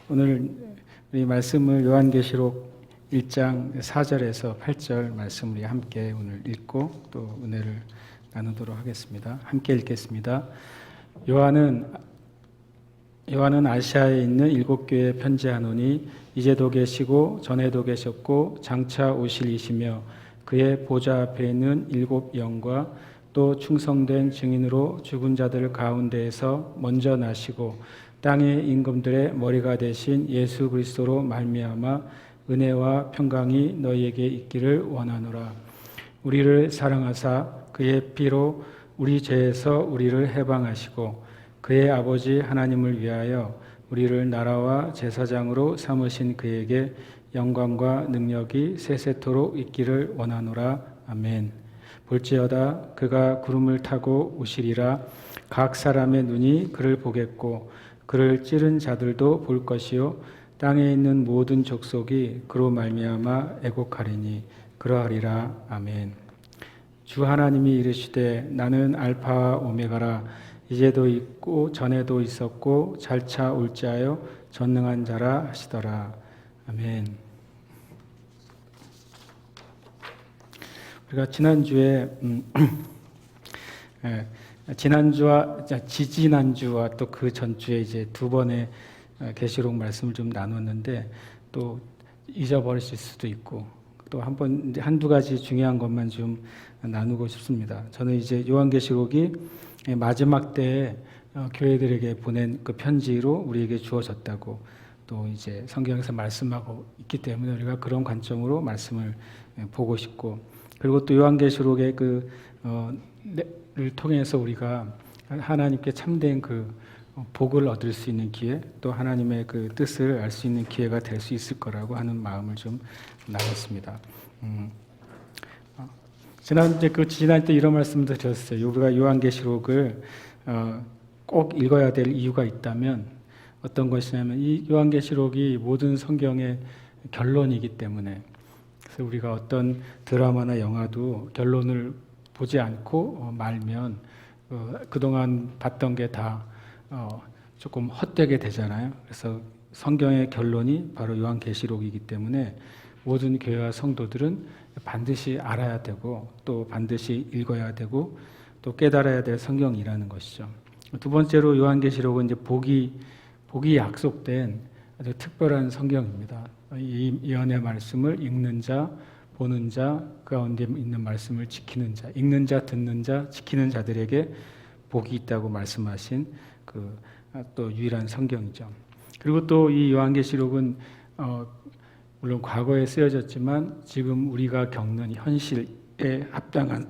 오늘 우리 말씀을 요한계시록 1장 4절에서 8절 말씀을 함께 오늘 읽고 또 은혜를 나누도록 하겠습니다. 함께 읽겠습니다. 요한은 아시아에 있는 7교회에 편지하노니 이제도 계시고 전에도 계셨고 장차 오실 이시며 그의 보좌 앞에 있는 7 영과 또 충성된 증인으로 죽은 자들 가운데에서 먼저 나시고 땅의 임금들의 머리가 되신 예수 그리스도로 말미암아 은혜와 평강이 너희에게 있기를 원하노라. 우리를 사랑하사 그의 피로 우리 죄에서 우리를 해방하시고 그의 아버지 하나님을 위하여 우리를 나라와 제사장으로 삼으신 그에게 영광과 능력이 세세토록 있기를 원하노라. 아멘. 볼지어다 그가 구름을 타고 오시리라. 각 사람의 눈이 그를 보겠고 그를 찌른 자들도 볼 것이요 땅에 있는 모든 족속이 그로 말미암아 애곡하리니 그러하리라. 아멘. 주 하나님이 이르시되 나는 알파와 오메가라. 이제도 있고 전에도 있었고 잘차 올자여 전능한 자라 하시더라. 아멘. 우리가 지난주에 지난주와 지지난주와 또 그 전주에 이제 두 번의 계시록 말씀을 좀 나눴는데 또 잊어버리실 수도 있고 또 한두 가지 중요한 것만 좀 나누고 싶습니다. 저는 이제 요한계시록이 마지막 때에 교회들에게 보낸 그 편지로 우리에게 주어졌다고 또 이제 성경에서 말씀하고 있기 때문에 우리가 그런 관점으로 말씀을 보고 싶고 그리고 또 요한계시록의 를 통해서 우리가 하나님께 참된 그 복을 얻을 수 있는 기회, 또 하나님의 그 뜻을 알 수 있는 기회가 될 수 있을 거라고 하는 마음을 좀 나눴습니다. 지난 때 이런 말씀도 드렸어요. 우리가 요한계시록을 꼭 읽어야 될 이유가 있다면 어떤 것이냐면 이 요한계시록이 모든 성경의 결론이기 때문에 그래서 우리가 어떤 드라마나 영화도 결론을 보지 않고 말면 그동안 봤던 게 다 조금 헛되게 되잖아요. 그래서 성경의 결론이 바로 요한계시록이기 때문에 모든 교회와 성도들은 반드시 알아야 되고 또 반드시 읽어야 되고 또 깨달아야 될 성경이라는 것이죠. 두 번째로 요한계시록은 이제 복이 약속된 아주 특별한 성경입니다. 이 예언의 말씀을 읽는 자, 보는 자, 그 가운데 있는 말씀을 지키는 자, 읽는 자, 듣는 자, 지키는 자들에게 복이 있다고 말씀하신 또 유일한 성경이죠. 그리고 또 이 요한계시록은 물론 과거에 쓰여졌지만 지금 우리가 겪는 현실에 합당한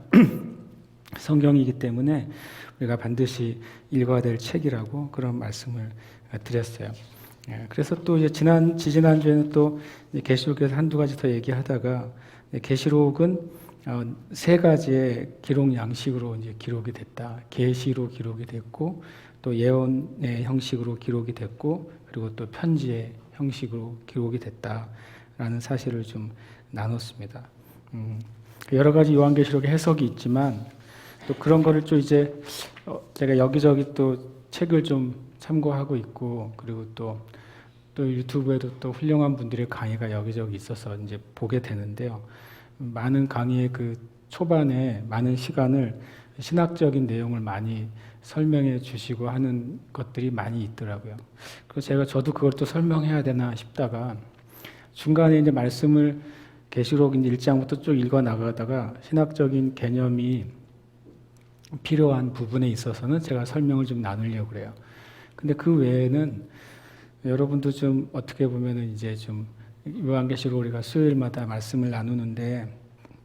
성경이기 때문에 우리가 반드시 읽어야 될 책이라고 그런 말씀을 드렸어요. 그래서 또 이제 지지난주에는 또 계시록에서 한두 가지 더 얘기하다가 계시록은 세 가지의 기록 양식으로 이제 기록이 됐다. 계시로 기록이 됐고 또 예언의 형식으로 기록이 됐고 그리고 또 편지의 형식으로 기록이 됐다라는 사실을 좀 나눴습니다. 여러 가지 요한계시록의 해석이 있지만 또 그런 거를 좀 이제 제가 여기저기 또 책을 좀 참고하고 있고 그리고 또 유튜브에도 또 훌륭한 분들의 강의가 여기저기 있어서 이제 보게 되는데요. 많은 강의의 그 초반에 많은 시간을 신학적인 내용을 많이 설명해 주시고 하는 것들이 많이 있더라고요. 그래서 저도 그걸 또 설명해야 되나 싶다가 중간에 이제 말씀을 계시록 1장부터 쭉 읽어 나가다가 신학적인 개념이 필요한 부분에 있어서는 제가 설명을 좀 나누려고 그래요. 근데 그 외에는 여러분도 좀 어떻게 보면은 이제 좀 요한계시록 우리가 수요일마다 말씀을 나누는데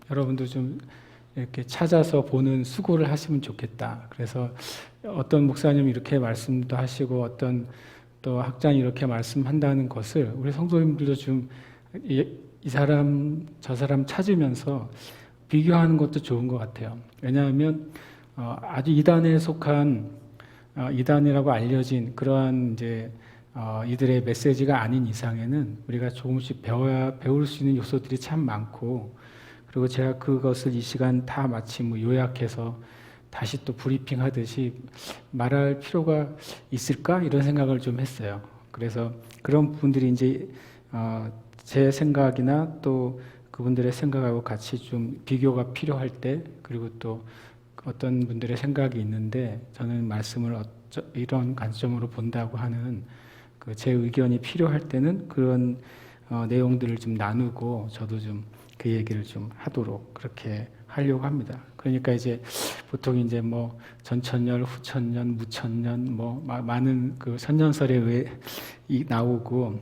여러분도 좀 이렇게 찾아서 보는 수고를 하시면 좋겠다. 그래서 어떤 목사님이 이렇게 말씀도 하시고 어떤 또 학장이 이렇게 말씀한다는 것을 우리 성도님들도 좀 이 사람 저 사람 찾으면서 비교하는 것도 좋은 것 같아요. 왜냐하면 아주 이단에 속한 이단이라고 알려진 그러한 이제 이들의 메시지가 아닌 이상에는 우리가 조금씩 배울 수 있는 요소들이 참 많고 그리고 제가 그것을 이 시간 다 마치 요약해서 다시 또 브리핑 하듯이 말할 필요가 있을까? 이런 생각을 좀 했어요. 그래서 그런 부분들이 이제 제 생각이나 또 그분들의 생각하고 같이 좀 비교가 필요할 때, 그리고 또 어떤 분들의 생각이 있는데 저는 말씀을 이런 관점으로 본다고 하는 그 제 의견이 필요할 때는 그런 내용들을 좀 나누고 저도 좀 그 얘기를 좀 하도록 그렇게 하려고 합니다. 그러니까 이제 보통 이제 뭐 전천년, 후천년, 무천년 뭐 많은 그 선년설에 나오고,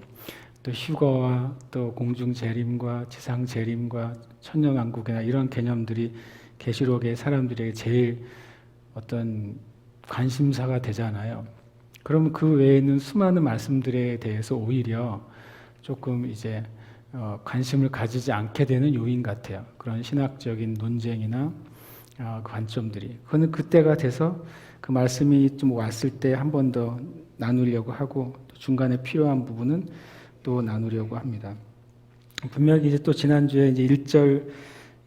또 휴거와 또 공중 재림과 지상 재림과 천년왕국이나 이런 개념들이 계시록의 사람들에게 제일 어떤 관심사가 되잖아요. 그러면 그 외에는 수많은 말씀들에 대해서 오히려 조금 이제 관심을 가지지 않게 되는 요인 같아요. 그런 신학적인 논쟁이나 관점들이. 그거는 그때가 돼서 그 말씀이 좀 왔을 때 한 번 더 나누려고 하고, 또 중간에 필요한 부분은 또 나누려고 합니다. 분명히 이제 또 지난주에 이제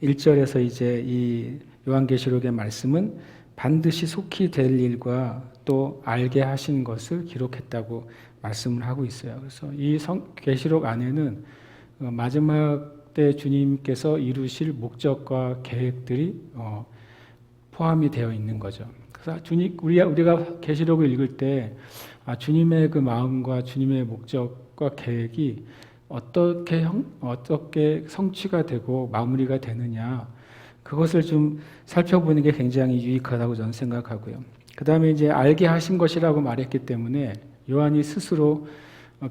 1절에서 이제 이 요한계시록의 말씀은 반드시 속히 될 일과 또 알게 하신 것을 기록했다고 말씀을 하고 있어요. 그래서 이 계시록 안에는 마지막 때 주님께서 이루실 목적과 계획들이 포함이 되어 있는 거죠. 그래서 우리가 계시록을 읽을 때 주님의 그 마음과 주님의 목적과 계획이 어떻게 성취가 되고 마무리가 되느냐, 그것을 좀 살펴보는 게 굉장히 유익하다고 저는 생각하고요. 그 다음에 이제 알게 하신 것이라고 말했기 때문에 요한이 스스로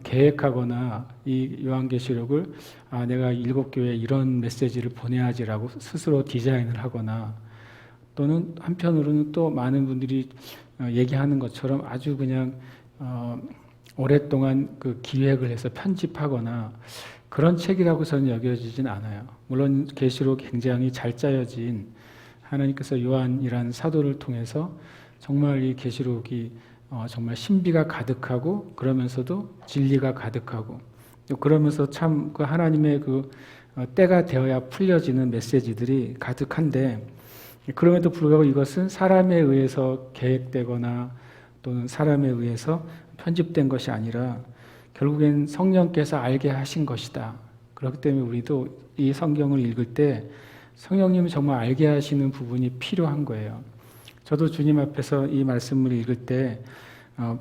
계획하거나 이 요한계시록을 내가 7교회에 이런 메시지를 보내야지라고 스스로 디자인을 하거나, 또는 한편으로는 또 많은 분들이 얘기하는 것처럼 아주 그냥 오랫동안 그 기획을 해서 편집하거나 그런 책이라고 저는 여겨지진 않아요. 물론 계시록 굉장히 잘 짜여진, 하나님께서 요한이라는 사도를 통해서 정말 이 계시록이 정말 신비가 가득하고 그러면서도 진리가 가득하고, 또 그러면서 참 그 하나님의 그 때가 되어야 풀려지는 메시지들이 가득한데, 그럼에도 불구하고 이것은 사람에 의해서 계획되거나 또는 사람에 의해서 편집된 것이 아니라 결국엔 성령께서 알게 하신 것이다. 그렇기 때문에 우리도 이 성경을 읽을 때 성령님이 정말 알게 하시는 부분이 필요한 거예요. 저도 주님 앞에서 이 말씀을 읽을 때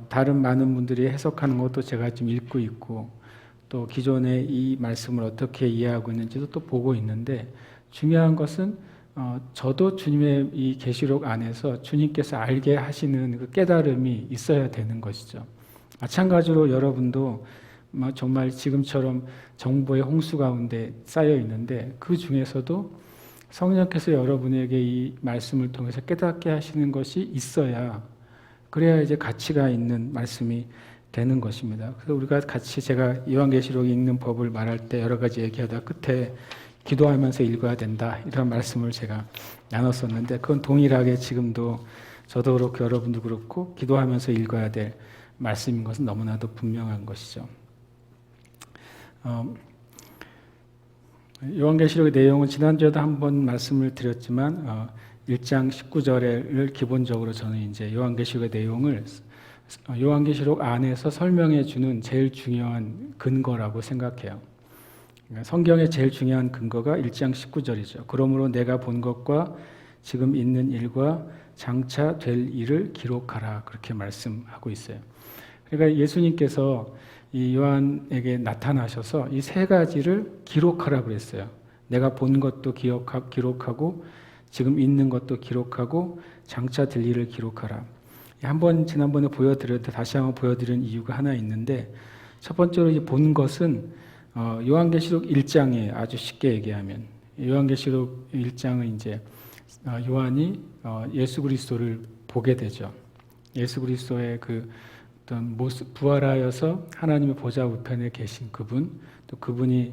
다른 많은 분들이 해석하는 것도 제가 좀 읽고 있고, 또 기존에 이 말씀을 어떻게 이해하고 있는지도 또 보고 있는데, 중요한 것은 저도 주님의 이 계시록 안에서 주님께서 알게 하시는 그 깨달음이 있어야 되는 것이죠. 마찬가지로 여러분도 정말 지금처럼 정보의 홍수 가운데 쌓여 있는데, 그 중에서도 성령께서 여러분에게 이 말씀을 통해서 깨닫게 하시는 것이 있어야, 그래야 이제 가치가 있는 말씀이 되는 것입니다. 그래서 우리가 같이, 제가 요한계시록 읽는 법을 말할 때 여러 가지 얘기하다 끝에 기도하면서 읽어야 된다, 이런 말씀을 제가 나눴었는데, 그건 동일하게 지금도 저도 그렇고 여러분도 그렇고 기도하면서 읽어야 될 말씀인 것은 너무나도 분명한 것이죠. 요한계시록의 내용은 지난주에도 한번 말씀을 드렸지만 1장 19절을 기본적으로 저는 이제 요한계시록의 내용을 요한계시록 안에서 설명해 주는 제일 중요한 근거라고 생각해요. 성경의 제일 중요한 근거가 1장 19절이죠. 그러므로 내가 본 것과 지금 있는 일과 장차 될 일을 기록하라, 그렇게 말씀하고 있어요. 그러니까 예수님께서 이 요한에게 나타나셔서 이 세 가지를 기록하라 그랬어요. 내가 본 것도 기록하고 지금 있는 것도 기록하고 장차 될 일을 기록하라. 한번 지난번에 보여드렸는데 다시 한번 보여드리는 이유가 하나 있는데, 첫 번째로 본 것은 요한계시록 1장에 아주 쉽게 얘기하면, 요한계시록 1장은 이제 요한이 예수 그리스도를 보게 되죠. 예수 그리스도의 그 어떤 모습, 부활하여서 하나님의 보좌 우편에 계신 그분, 또 그분이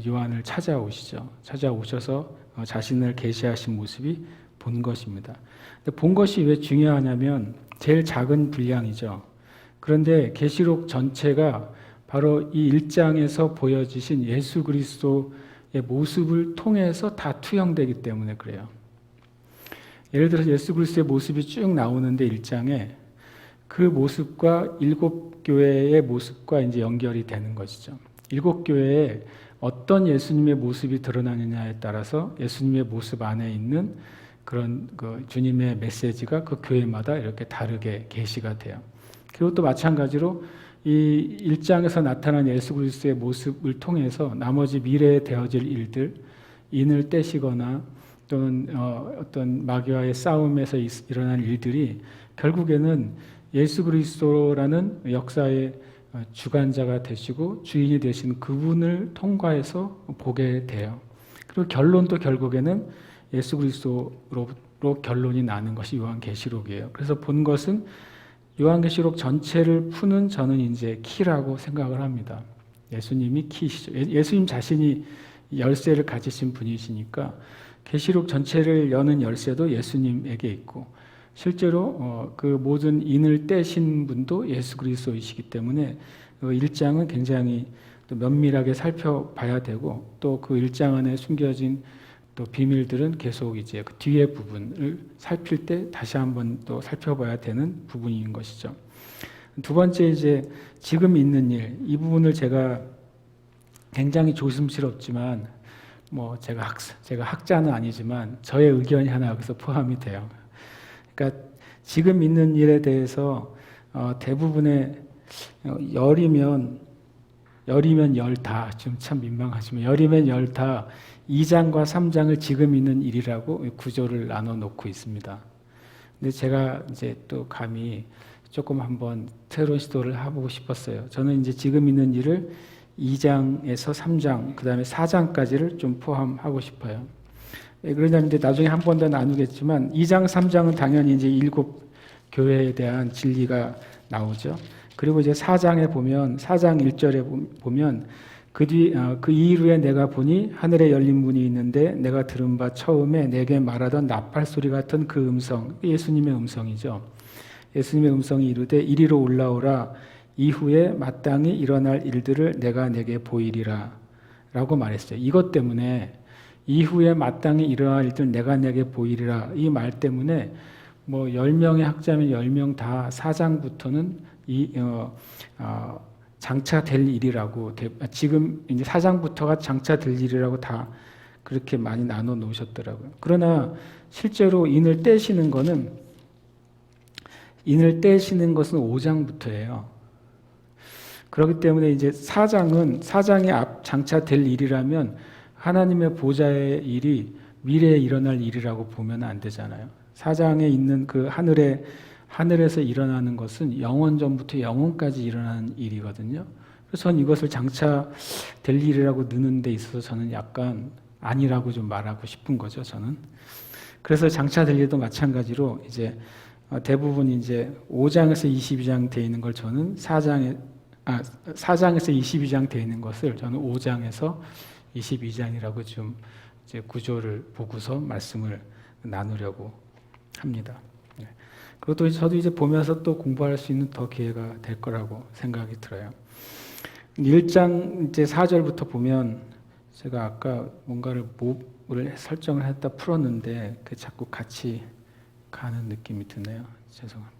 요한을 찾아오셔서 자신을 계시하신 모습이 본 것입니다. 근데 본 것이 왜 중요하냐면 제일 작은 분량이죠. 그런데 계시록 전체가 바로 이 1장에서 보여지신 예수 그리스도의 모습을 통해서 다 투영되기 때문에 그래요. 예를 들어서 예수 그리스도의 모습이 쭉 나오는데 1장에 그 모습과 일곱 교회의 모습과 이제 연결이 되는 것이죠. 일곱 교회에 어떤 예수님의 모습이 드러나느냐에 따라서 예수님의 모습 안에 있는 그런 그 주님의 메시지가 그 교회마다 이렇게 다르게 계시가 돼요. 그리고 또 마찬가지로 이 1장에서 나타난 예수 그리스도의 모습을 통해서 나머지 미래에 되어질 일들, 인을 떼시거나 또는 어떤 마귀와의 싸움에서 일어난 일들이 결국에는 예수 그리스도라는 역사의 주관자가 되시고 주인이 되신 그분을 통과해서 보게 돼요. 그리고 결론도 결국에는 예수 그리스도로 결론이 나는 것이 요한계시록이에요. 그래서 본 것은 요한계시록 전체를 푸는 저는 이제 키라고 생각을 합니다. 예수님이 키시죠. 예수님 자신이 열쇠를 가지신 분이시니까 계시록 전체를 여는 열쇠도 예수님에게 있고 실제로 그 모든 인을 떼신 분도 예수 그리스도이시기 때문에 그 1장은 굉장히 또 면밀하게 살펴봐야 되고 또 그 1장 안에 숨겨진 또 비밀들은 계속 이제 그 뒤에 부분을 살필 때 다시 한번 또 살펴봐야 되는 부분인 것이죠. 두 번째 이제 지금 있는 일, 이 부분을 제가 굉장히 조심스럽지만 뭐 제가 학자는 아니지만 저의 의견이 하나 여기서 포함이 돼요. 그러니까 지금 있는 일에 대해서 대부분의 열이면 열 다, 지금 참 민망하지만 열이면 열 다 2장과 3장을 지금 있는 일이라고 구조를 나눠 놓고 있습니다. 근데 제가 이제 또 감히 조금 한번 새로운 시도를 해보고 싶었어요. 저는 이제 지금 있는 일을 2장에서 3장, 그 다음에 4장까지를 좀 포함하고 싶어요. 그러냐면 이제 나중에 한 번 더 나누겠지만 2장, 3장은 당연히 이제 7 교회에 대한 진리가 나오죠. 그리고 이제 4장에 보면 4장 1절에 보면 그 이후에 내가 보니 하늘에 열린 문이 있는데 내가 들은 바 처음에 내게 말하던 나팔 소리 같은 그 음성, 예수님의 음성이죠. 예수님의 음성이 이르되 이리로 올라오라 이후에 마땅히 일어날 일들을 내가 내게 보이리라 라고 말했어요. 이것 때문에 이후에 마땅히 일어날 일들 내가 내게 보이리라 이 말 때문에 뭐 10명의 학자면 10명 다 4장부터는 장차될 일이라고 지금 이제 4장부터가 장차될 일이라고 다 그렇게 많이 나눠 놓으셨더라고요. 그러나 실제로 인을 떼시는 것은 5장부터예요. 그렇기 때문에 이제 4장이 장차될 일이라면 하나님의 보좌의 일이 미래에 일어날 일이라고 보면 안 되잖아요. 4장에 있는 그 하늘에서 일어나는 것은 영원 전부터 영원까지 일어나는 일이거든요. 그래서 저는 이것을 장차 될 일이라고 넣는 데 있어서 저는 약간 아니라고 좀 말하고 싶은 거죠, 저는. 그래서 장차 될 일도 마찬가지로 이제 대부분 이제 5장에서 22장 돼 있는 걸 저는 4장에서 22장 돼 있는 것을 저는 5장에서 22장이라고 좀 이제 구조를 보고서 말씀을 나누려고 합니다. 그리고 또 저도 이제 보면서 또 공부할 수 있는 더 기회가 될 거라고 생각이 들어요. 1장 이제 4절부터 보면 제가 아까 뭔가를 몹을 설정을 했다 풀었는데 그 자꾸 같이 가는 느낌이 드네요. 죄송합니다.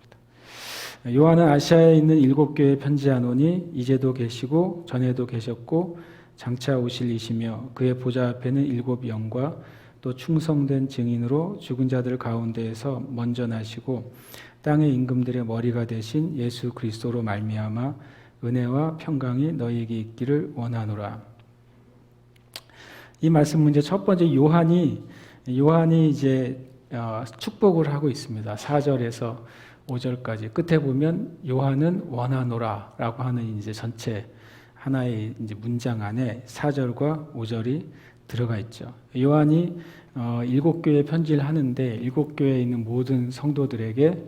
요한은 아시아에 있는 7교회에 편지하노니 이제도 계시고 전에도 계셨고 장차 오실 이시며 그의 보좌 앞에는 7 영과 또 충성된 증인으로 죽은 자들 가운데에서 먼저 나시고 땅의 임금들의 머리가 되신 예수 그리스도로 말미암아 은혜와 평강이 너희에게 있기를 원하노라. 이 말씀은 이제 첫 번째 요한이 이제 축복을 하고 있습니다. 4절에서 5절까지 끝에 보면 요한은 원하노라라고 하는 이제 전체 하나의 이제 문장 안에 4절과 5절이 들어가 있죠. 요한이 7교회 편지를 하는데 7교회에 있는 모든 성도들에게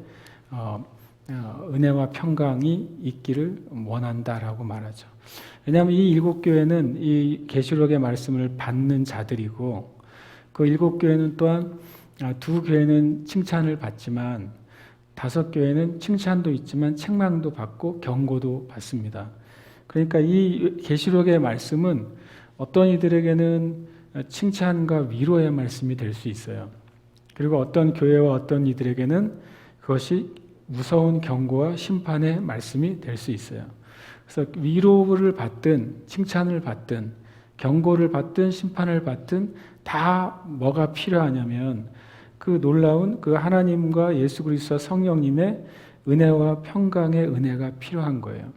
은혜와 평강이 있기를 원한다라고 말하죠. 왜냐하면 이 7교회는 이 계시록의 말씀을 받는 자들이고 그 7교회는 또한 2교회는 칭찬을 받지만 5교회는 칭찬도 있지만 책망도 받고 경고도 받습니다. 그러니까 이 계시록의 말씀은 어떤 이들에게는 칭찬과 위로의 말씀이 될 수 있어요. 그리고 어떤 교회와 어떤 이들에게는 그것이 무서운 경고와 심판의 말씀이 될 수 있어요. 그래서 위로를 받든 칭찬을 받든 경고를 받든 심판을 받든 다 뭐가 필요하냐면 그 놀라운 그 하나님과 예수 그리스도 성령님의 은혜와 평강의 은혜가 필요한 거예요.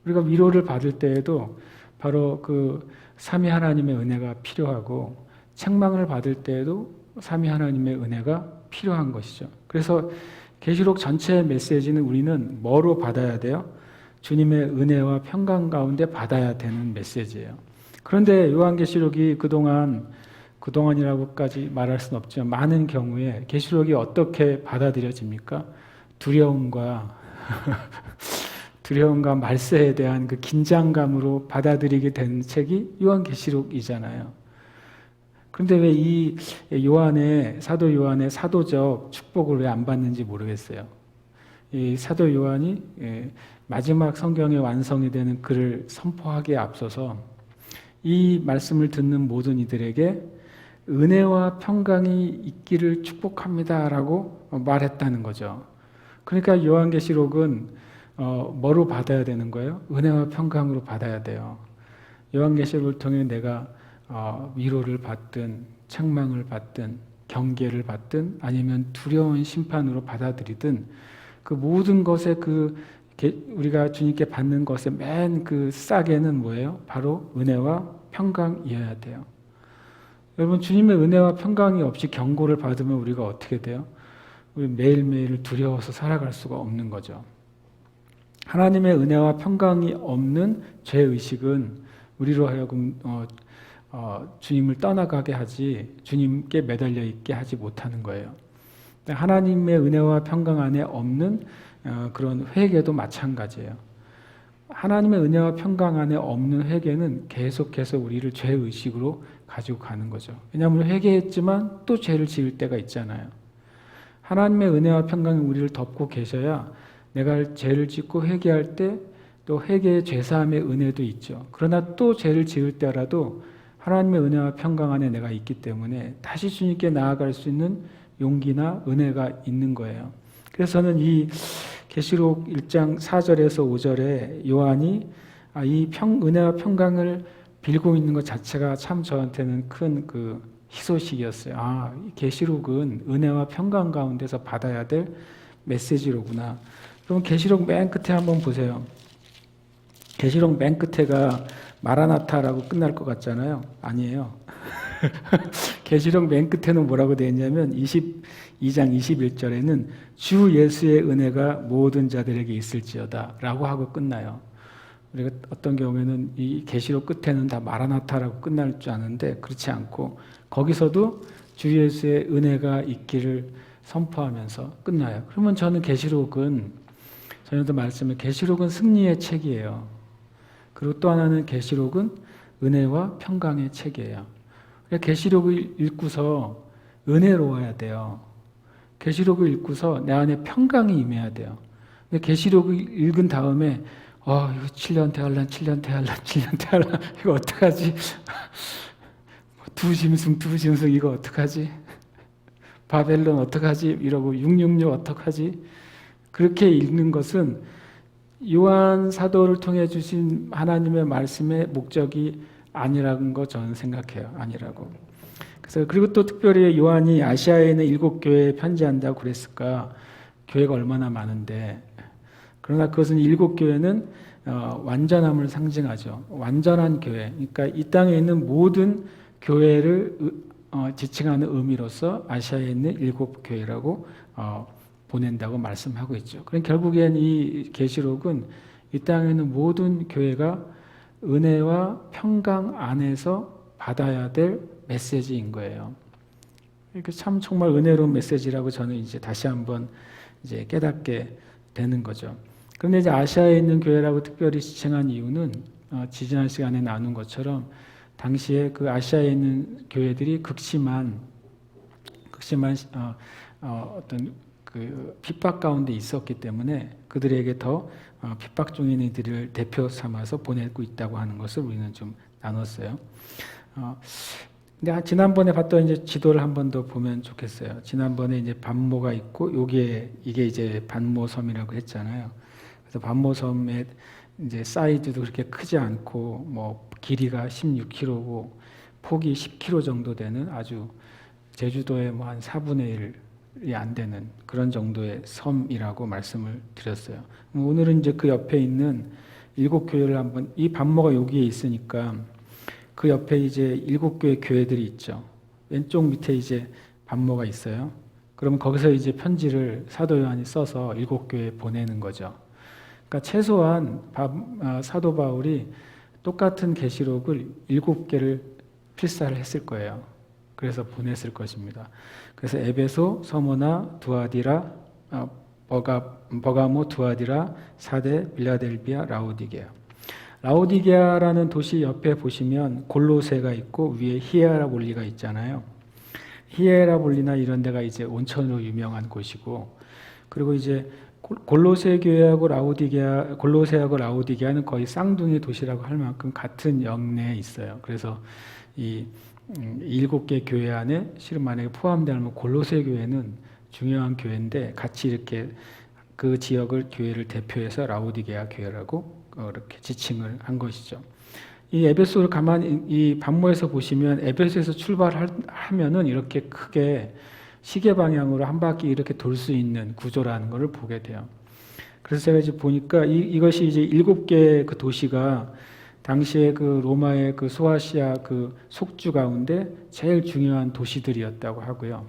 우리가 위로를 받을 때에도 바로 그 삼위 하나님의 은혜가 필요하고 책망을 받을 때에도 삼위 하나님의 은혜가 필요한 것이죠. 그래서 계시록 전체의 메시지는 우리는 뭐로 받아야 돼요? 주님의 은혜와 평강 가운데 받아야 되는 메시지예요. 그런데 요한계시록이 그동안이라고까지 말할 수는 없지만 많은 경우에 계시록이 어떻게 받아들여집니까? 두려움과 말세에 대한 그 긴장감으로 받아들이게 된 책이 요한계시록이잖아요. 그런데 왜 이 사도 요한의 사도적 축복을 왜 안 받는지 모르겠어요. 이 사도 요한이 마지막 성경의 완성이 되는 글을 선포하기에 앞서서 이 말씀을 듣는 모든 이들에게 은혜와 평강이 있기를 축복합니다라고 말했다는 거죠. 그러니까 요한계시록은 뭐로 받아야 되는 거예요? 은혜와 평강으로 받아야 돼요. 요한계시록을 통해 내가 위로를 받든 책망을 받든 경계를 받든 아니면 두려운 심판으로 받아들이든 그 모든 것에 우리가 주님께 받는 것의 맨 그 싸게는 뭐예요? 바로 은혜와 평강이어야 돼요. 여러분 주님의 은혜와 평강이 없이 경고를 받으면 우리가 어떻게 돼요? 우리 매일매일 두려워서 살아갈 수가 없는 거죠. 하나님의 은혜와 평강이 없는 죄의식은 우리로 하여금 주님을 떠나가게 하지 주님께 매달려 있게 하지 못하는 거예요. 하나님의 은혜와 평강 안에 없는 그런 회개도 마찬가지예요. 하나님의 은혜와 평강 안에 없는 회개는 계속해서 우리를 죄의식으로 가지고 가는 거죠. 왜냐하면 회개했지만 또 죄를 지을 때가 있잖아요. 하나님의 은혜와 평강이 우리를 덮고 계셔야 내가 죄를 짓고 회개할 때 또 회개의 죄사함의 은혜도 있죠. 그러나 또 죄를 지을 때라도 하나님의 은혜와 평강 안에 내가 있기 때문에 다시 주님께 나아갈 수 있는 용기나 은혜가 있는 거예요. 그래서 저는 이 계시록 1장 4절에서 5절에 요한이 이 은혜와 평강을 빌고 있는 것 자체가 참 저한테는 큰 그 희소식이었어요. 계시록은 은혜와 평강 가운데서 받아야 될 메시지로구나. 그럼 계시록 맨 끝에 한번 보세요. 계시록 맨 끝에가 마라나타라고 끝날 것 같잖아요. 아니에요. 계시록 맨 끝에는 뭐라고 되어 있냐면 22장 21절에는 주 예수의 은혜가 모든 자들에게 있을지어다 라고 하고 끝나요. 우리가 어떤 경우에는 이 계시록 끝에는 다 마라나타라고 끝날 줄 아는데 그렇지 않고 거기서도 주 예수의 은혜가 있기를 선포하면서 끝나요. 그러면 저는 전에도 말씀을 계시록은 승리의 책이에요. 그리고 또 하나는 계시록은 은혜와 평강의 책이에요. 계시록을 읽고서 은혜로워야 돼요. 계시록을 읽고서 내 안에 평강이 임해야 돼요. 계시록을 읽은 다음에 이거 7년 대환란 이거 어떡하지? 두 짐승 이거 어떡하지? 바벨론 어떡하지? 이러고 666 어떡하지? 그렇게 읽는 것은 요한 사도를 통해 주신 하나님의 말씀의 목적이 아니라는 거 저는 생각해요. 아니라고. 그래서 그리고 또 특별히 요한이 아시아에 있는 7교회에 편지한다고 그랬을까? 교회가 얼마나 많은데. 그러나 그것은 7교회는 완전함을 상징하죠. 완전한 교회. 그러니까 이 땅에 있는 모든 교회를 지칭하는 의미로서 아시아에 있는 7교회라고 보낸다고 말씀하고 있죠. 그럼 결국엔 이 계시록은 이 땅에 있는 모든 교회가 은혜와 평강 안에서 받아야 될 메시지인 거예요. 이렇게 참 정말 은혜로운 메시지라고 저는 이제 다시 한번 이제 깨닫게 되는 거죠. 그런데 이제 아시아에 있는 교회라고 특별히 지칭한 이유는 지난 시간에 나눈 것처럼 당시에 그 아시아에 있는 교회들이 극심한 어떤 그 핍박 가운데 있었기 때문에 그들에게 더 핍박 중에 있는 이들을 대표 삼아서 보내고 있다고 하는 것을 우리는 좀 나눴어요. 근데 지난번에 봤던 이제 지도를 한 번 더 보면 좋겠어요. 지난번에 이제 반모가 있고 이게 이제 반모섬이라고 했잖아요. 그래서 반모섬의 이제 사이즈도 그렇게 크지 않고 뭐 길이가 16km고 폭이 10km 정도 되는 아주 제주도의 뭐 한 4분의 1이 안 되는 그런 정도의 섬이라고 말씀을 드렸어요. 오늘은 이제 그 옆에 있는 7교회를 한번, 이 반모가 여기에 있으니까 그 옆에 이제 7교회 교회들이 있죠. 왼쪽 밑에 이제 반모가 있어요. 그러면 거기서 이제 편지를 사도 요한이 써서 7교회에 보내는 거죠. 그러니까 최소한 사도 바울이 똑같은 계시록을 7개를 필사를 했을 거예요. 그래서 보냈을 것입니다. 그래서 에베소, 서모나, 두아디라, 버가모, 두아디라, 사데, 빌라델비아, 라오디게아. 라오디게아라는 도시 옆에 보시면 골로새가 있고 위에 히에라볼리가 있잖아요. 히에라볼리나 이런 데가 이제 온천으로 유명한 곳이고, 그리고 이제 골로새 교회하고 골로새하고 라오디게아는 거의 쌍둥이 도시라고 할 만큼 같은 영내에 있어요. 그래서 이 7개 교회 안에 실은 만약에 포함되면 골로새 교회는 중요한 교회인데 같이 이렇게 그 지역을 교회를 대표해서 라오디게아 교회라고 이렇게 지칭을 한 것이죠. 이 에베소를 가만히 이 반모에서 보시면 에베소에서 출발하면은 이렇게 크게 시계 방향으로 한 바퀴 이렇게 돌 수 있는 구조라는 것을 보게 돼요. 그래서 제가 이제 보니까 이것이 이제 7개 그 도시가 당시에 그 로마의 그 소아시아 그 속주 가운데 제일 중요한 도시들이었다고 하고요.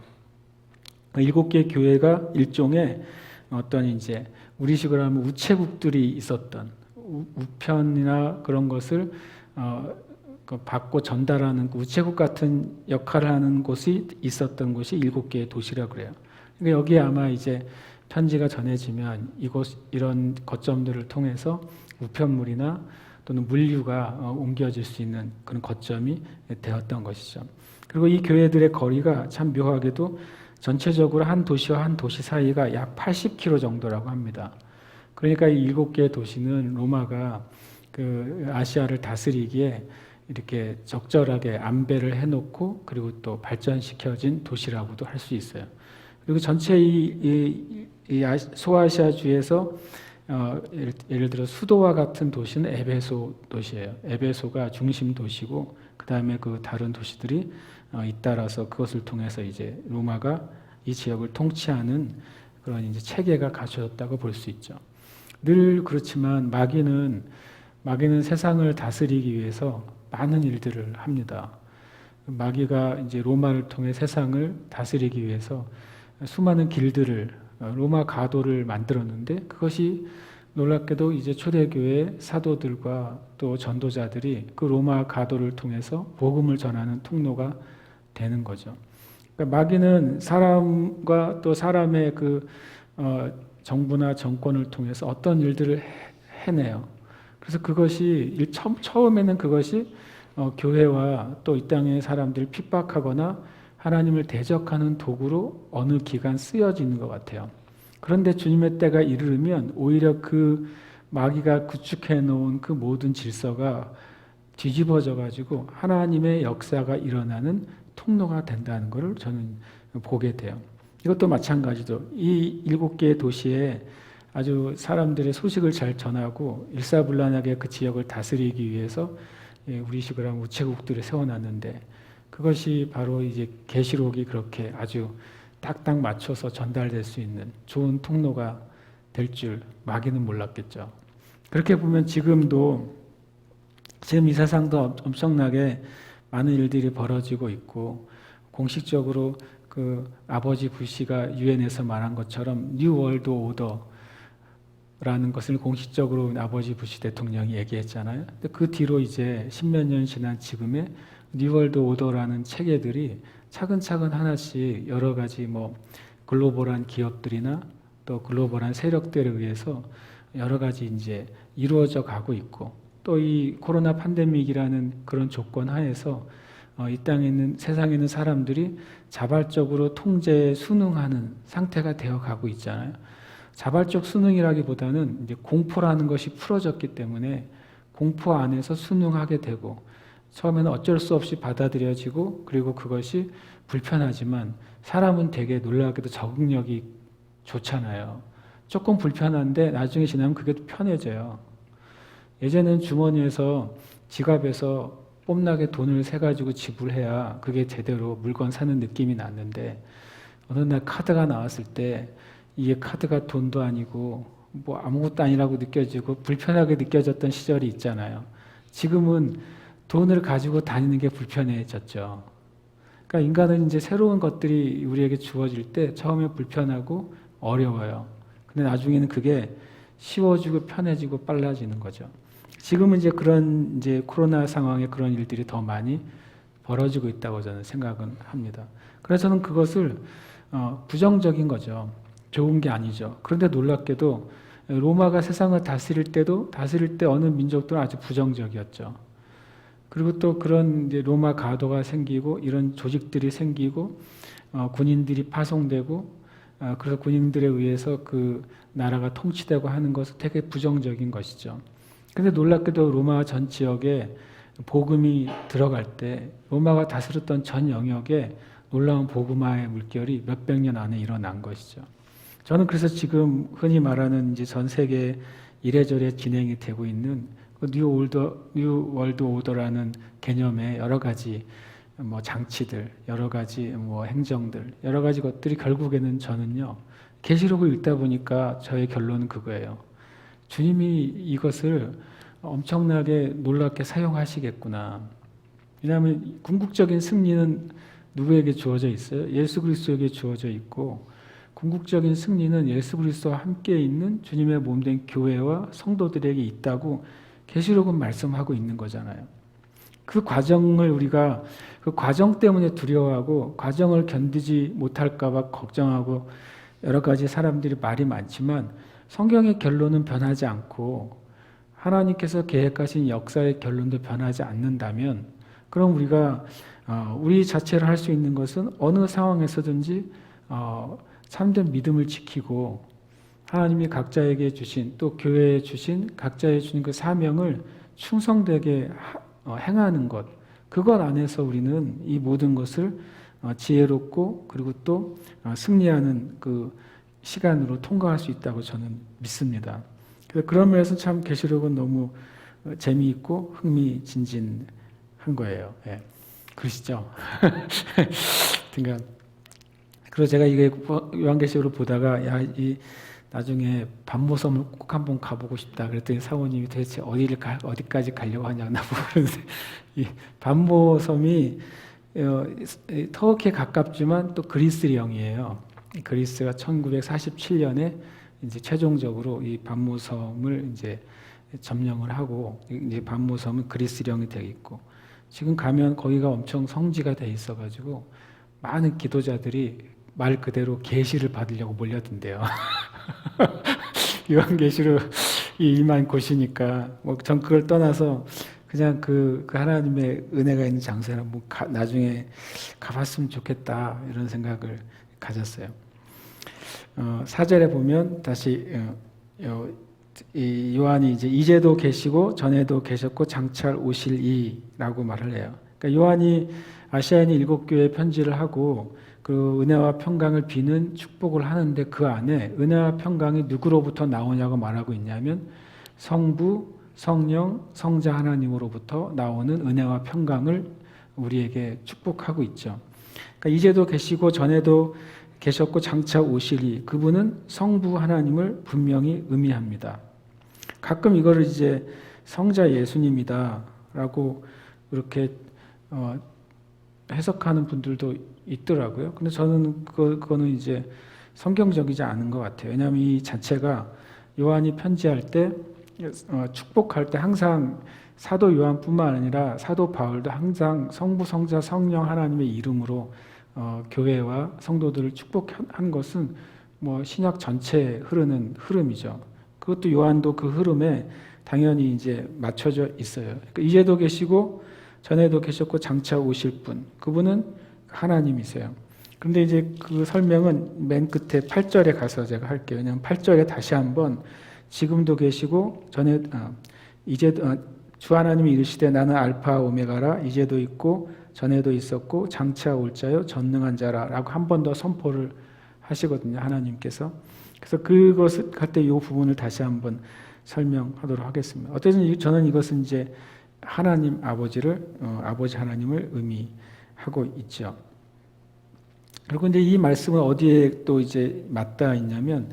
7개 교회가 일종의 어떤 이제 우리식으로 하면 우체국들이 있었던 우편이나 그런 것을 받고 전달하는 우체국 같은 역할을 하는 곳이 있었던 곳이 7개의 도시라고 그래요. 그러니까 여기에 아마 이제 편지가 전해지면 이런 거점들을 통해서 우편물이나 또는 물류가 옮겨질 수 있는 그런 거점이 되었던 것이죠. 그리고 이 교회들의 거리가 참 묘하게도 전체적으로 한 도시와 한 도시 사이가 약 80km 정도라고 합니다. 그러니까 이 7개의 도시는 로마가 그 아시아를 다스리기에 이렇게 적절하게 안배를 해놓고 그리고 또 발전시켜진 도시라고도 할 수 있어요. 그리고 전체 이 소아시아주에서 예를 들어 수도와 같은 도시는 에베소 도시예요. 에베소가 중심 도시고 그 다음에 그 다른 도시들이 잇따라서 그것을 통해서 이제 로마가 이 지역을 통치하는 그런 이제 체계가 갖춰졌다고 볼 수 있죠. 늘 그렇지만 마귀는 세상을 다스리기 위해서 많은 일들을 합니다. 마귀가 이제 로마를 통해 세상을 다스리기 위해서 수많은 길들을 로마 가도를 만들었는데 그것이 놀랍게도 이제 초대교회 사도들과 또 전도자들이 그 로마 가도를 통해서 복음을 전하는 통로가 되는 거죠. 그러니까 마귀는 사람과 또 사람의 그 정부나 정권을 통해서 어떤 일들을 해내요. 그래서 그것이 처음에는 그것이 교회와 또 이 땅의 사람들을 핍박하거나 하나님을 대적하는 도구로 어느 기간 쓰여지는 것 같아요. 그런데 주님의 때가 이르면 오히려 그 마귀가 구축해 놓은 그 모든 질서가 뒤집어져 가지고 하나님의 역사가 일어나는 통로가 된다는 것을 저는 보게 돼요. 이것도 마찬가지죠. 이 7개의 도시에 아주 사람들의 소식을 잘 전하고 일사불란하게 그 지역을 다스리기 위해서 우리식으로 하면 우체국들을 세워놨는데 그것이 바로 이제 계시록이 그렇게 아주 딱딱 맞춰서 전달될 수 있는 좋은 통로가 될 줄 마귀는 몰랐겠죠. 그렇게 보면 지금 이 세상도 엄청나게 많은 일들이 벌어지고 있고 공식적으로 그 아버지 부시가 유엔에서 말한 것처럼 뉴 월드 오더라는 것을 공식적으로 아버지 부시 대통령이 얘기했잖아요. 근데 그 뒤로 이제 10몇 년 지난 지금의 뉴 월드 오더라는 체계들이 차근차근 하나씩 여러 가지 뭐 글로벌한 기업들이나 또 글로벌한 세력들에 의해서 여러 가지 이제 이루어져 가고 있고 또 이 코로나 팬데믹이라는 그런 조건 하에서 이 땅에 있는 세상에 있는 사람들이 자발적으로 통제에 순응하는 상태가 되어 가고 있잖아요. 자발적 순응이라기보다는 이제 공포라는 것이 풀어졌기 때문에 공포 안에서 순응하게 되고 처음에는 어쩔 수 없이 받아들여지고 그리고 그것이 불편하지만 사람은 되게 놀랍게도 적응력이 좋잖아요. 조금 불편한데 나중에 지나면 그게 편해져요. 예전에는 주머니에서 지갑에서 뽐나게 돈을 세가지고 지불해야 그게 제대로 물건 사는 느낌이 났는데 어느 날 카드가 나왔을 때 이게 카드가 돈도 아니고 뭐 아무것도 아니라고 느껴지고 불편하게 느껴졌던 시절이 있잖아요. 지금은 돈을 가지고 다니는 게 불편해졌죠. 그러니까 인간은 이제 새로운 것들이 우리에게 주어질 때 처음에 불편하고 어려워요. 근데 나중에는 그게 쉬워지고 편해지고 빨라지는 거죠. 지금은 이제 그런 이제 코로나 상황에 그런 일들이 더 많이 벌어지고 있다고 저는 생각은 합니다. 그래서 저는 그것을 부정적인 거죠. 좋은 게 아니죠. 그런데 놀랍게도 로마가 세상을 다스릴 때 어느 민족들은 아주 부정적이었죠. 그리고 또 그런 이제 로마 가도가 생기고 이런 조직들이 생기고 군인들이 파송되고 그래서 군인들에 의해서 그 나라가 통치되고 하는 것은 되게 부정적인 것이죠. 근데 놀랍게도 로마 전 지역에 복음이 들어갈 때 로마가 다스렸던 전 영역에 놀라운 복음화의 물결이 몇백 년 안에 일어난 것이죠. 저는 그래서 지금 흔히 말하는 이제 전 세계 이래저래 진행이 되고 있는 뉴 월드 오더라는 개념의 여러 가지 뭐 장치들, 여러 가지 뭐 행정들, 여러 가지 것들이 결국에는 저는요 계시록을 읽다 보니까 저의 결론은 그거예요. 주님이 이것을 엄청나게 놀랍게 사용하시겠구나. 왜냐하면 궁극적인 승리는 누구에게 주어져 있어요? 예수 그리스도에게 주어져 있고 궁극적인 승리는 예수 그리스도와 함께 있는 주님의 몸된 교회와 성도들에게 있다고 계시록은 말씀하고 있는 거잖아요. 그 과정을 우리가 그 과정 때문에 두려워하고 과정을 견디지 못할까 봐 걱정하고 여러 가지 사람들이 말이 많지만 성경의 결론은 변하지 않고 하나님께서 계획하신 역사의 결론도 변하지 않는다면 그럼 우리가 우리 자체를 할 수 있는 것은 어느 상황에서든지 참된 믿음을 지키고 하나님이 각자에게 주신 또 교회에 주신 각자에 주신 그 사명을 충성되게 행하는 것 그것 안에서 우리는 이 모든 것을 지혜롭고 그리고 또 승리하는 그 시간으로 통과할 수 있다고 저는 믿습니다. 그런 면에서 참 계시록은 너무 재미있고 흥미진진한 거예요. 예. 그러시죠? 그러니까 그래서 제가 이게 요한계시록을 보다가 이 나중에 반모섬을 꼭 한번 가보고 싶다. 그랬더니 사모님이 도대체 어디까지 가려고 하냐고 나보고 그러는데 이 반모섬이 터키에 가깝지만 또 그리스령이에요. 그리스가 1947년에 이제 최종적으로 이 반모섬을 이제 점령을 하고 이제 반모섬은 그리스령이 되어 있고 지금 가면 거기가 엄청 성지가 돼 있어가지고 많은 기도자들이 말 그대로 계시를 받으려고 몰려든대요. 요한계시록이 임한 곳이니까 뭐 전 그걸 떠나서 그냥 그 하나님의 은혜가 있는 장소에 한번 나중에 가봤으면 좋겠다 이런 생각을 가졌어요. 4절에 보면 다시 이 요한이 이제도 계시고 전에도 계셨고 장차 오실 이라고 말을 해요. 그러니까 요한이 아시아에 있는 7교회에 편지를 하고 그 은혜와 평강을 비는 축복을 하는데 그 안에 은혜와 평강이 누구로부터 나오냐고 말하고 있냐면 성부, 성령, 성자 하나님으로부터 나오는 은혜와 평강을 우리에게 축복하고 있죠. 그러니까 이제도 계시고 전에도 계셨고 장차 오시리 그분은 성부 하나님을 분명히 의미합니다. 가끔 이거를 이제 성자 예수님이다라고 이렇게 해석하는 분들도 있더라고요. 근데 저는 그거는 이제 성경적이지 않은 것 같아요. 왜냐하면 이 자체가 요한이 편지할 때 축복할 때 항상 사도 요한뿐만 아니라 사도 바울도 항상 성부, 성자, 성령 하나님의 이름으로 교회와 성도들을 축복한 것은 뭐 신약 전체에 흐르는 흐름이죠. 그것도 요한도 그 흐름에 당연히 이제 맞춰져 있어요. 그러니까 이제도 계시고 전에도 계셨고 장차 오실 분, 그분은 하나님이세요. 그런데 이제 그 설명은 맨 끝에 8절에 가서 제가 할게요. 왜냐하면 8절에 다시 한번 지금도 계시고 주 하나님이 이르시되 나는 알파 오메가라 이제도 있고 전에도 있었고 장차 올 자요 전능한 자라라고 한 번 더 선포를 하시거든요. 하나님께서. 그래서 그것을 할 때 이 부분을 다시 한번 설명하도록 하겠습니다. 어쨌든 저는 이것은 이제 하나님 아버지를 아버지 하나님을 의미하고 있죠. 그리고 이제 이 말씀은 어디에 또 이제 맞닿아 있냐면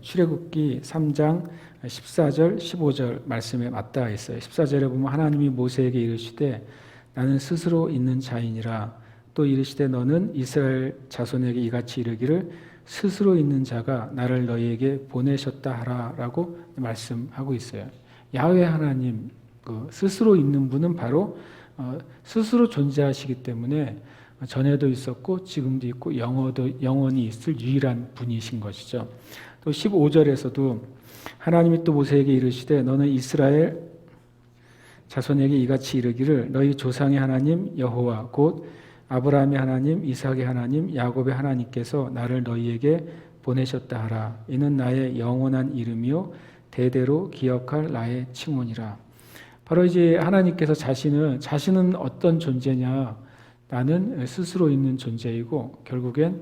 출애굽기 3장 14절, 15절 말씀에 맞닿아 있어요. 14절에 보면 하나님이 모세에게 이르시되 나는 스스로 있는 자이니라. 또 이르시되 너는 이스라엘 자손에게 이같이 이르기를 스스로 있는 자가 나를 너희에게 보내셨다 하라라고 말씀하고 있어요. 야훼 하나님, 스스로 있는 분은 바로 스스로 존재하시기 때문에 전에도 있었고 지금도 있고 영원히 있을 유일한 분이신 것이죠. 또 15절에서도 하나님이 또 모세에게 이르시되 너는 이스라엘 자손에게 이같이 이르기를 너희 조상의 하나님 여호와 곧 아브라함의 하나님 이삭의 하나님 야곱의 하나님께서 나를 너희에게 보내셨다 하라. 이는 나의 영원한 이름이요 대대로 기억할 나의 칭호니라. 바로 이제 하나님께서 자신은 어떤 존재냐? 나는 스스로 있는 존재이고 결국엔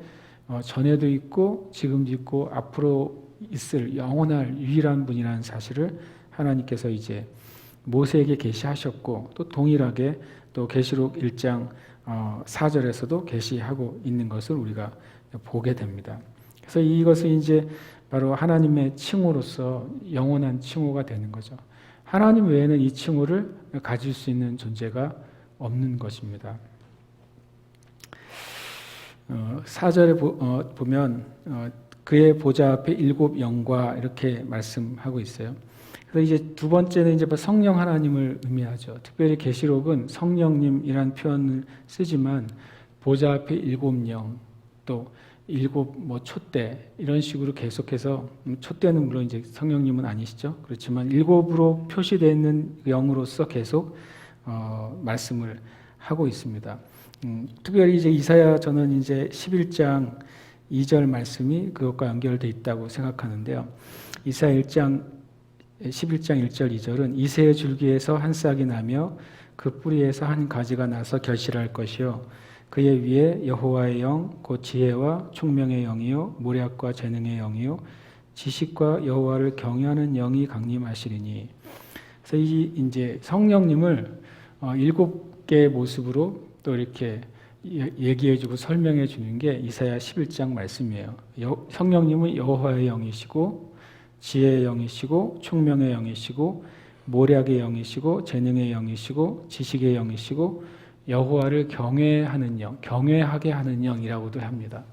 전에도 있고 지금도 있고 앞으로 있을 영원할 유일한 분이라는 사실을 하나님께서 이제 모세에게 계시하셨고 또 동일하게 또 계시록 1장 4절에서도 계시하고 있는 것을 우리가 보게 됩니다. 그래서 이것은 이제 바로 하나님의 칭호로서 영원한 칭호가 되는 거죠. 하나님 외에는 이 칭호를 가질 수 있는 존재가 없는 것입니다. 4절에 보면 그의 보좌 앞에 7 영과 이렇게 말씀하고 있어요. 그래서 이제 두 번째는 이제 성령 하나님을 의미하죠. 특별히 계시록은 성령님이란 표현을 쓰지만 보좌 앞에 7 영, 또 7 촛대 이런 식으로 계속해서 촛대는 물론 이제 성령님은 아니시죠. 그렇지만 7으로 표시되어 있는 영으로서 계속 말씀을 하고 있습니다. 특별히 이제 이사야 저는 이제 11장 2절 말씀이 그것과 연결되어 있다고 생각하는데요. 이사야 11장 1절 2절은 이새의 줄기에서 한 싹이 나며 그 뿌리에서 한 가지가 나서 결실할 것이요 그의 위에 여호와의 영 곧 지혜와 총명의 영이요 모략과 재능의 영이요 지식과 여호와를 경외하는 영이 강림하시리니. 그래서 이 이제 성령님을 7개의 모습으로 또 이렇게 얘기해주고 설명해주는 게 이사야 11장 말씀이에요. 성령님은 여호와의 영이시고 지혜의 영이시고 총명의 영이시고 모략의 영이시고 재능의 영이시고 지식의 영이시고 여호와를 경외하는 영, 경외하게 하는 영이라고도 합니다.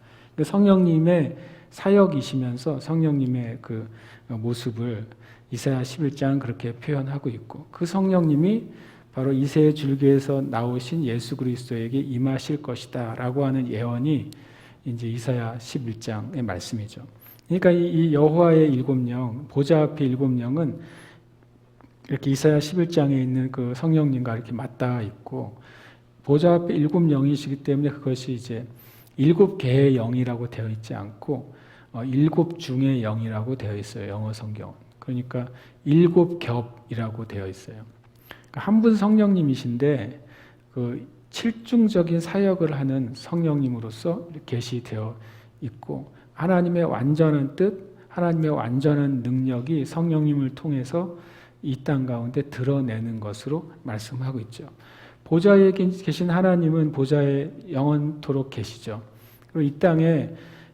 성령님의 사역이시면서 성령님의 그 모습을 이사야 11장 그렇게 표현하고 있고 그 성령님이 바로 이새의 줄기에서 나오신 예수 그리스도에게 임하실 것이다 라고 하는 예언이 이제 이사야 11장의 말씀이죠. 그러니까 이 여호와의 7 영, 보좌 앞에 7 영은 이렇게 이사야 11장에 있는 그 성령님과 이렇게 맞닿아 있고 보좌 앞에 7 영이시기 때문에 그것이 이제 7개의 영이라고 되어 있지 않고 7 중의 영이라고 되어 있어요. 영어 성경은. 그러니까 7겹이라고 되어 있어요. 한 분 성령님이신데 그 7중적인 사역을 하는 성령님으로서 계시되어 있고 하나님의 완전한 뜻, 하나님의 완전한 능력이 성령님을 통해서 이 땅 가운데 드러내는 것으로 말씀하고 있죠. 보좌에 계신 하나님은 보좌에 영원토록 계시죠. 그리고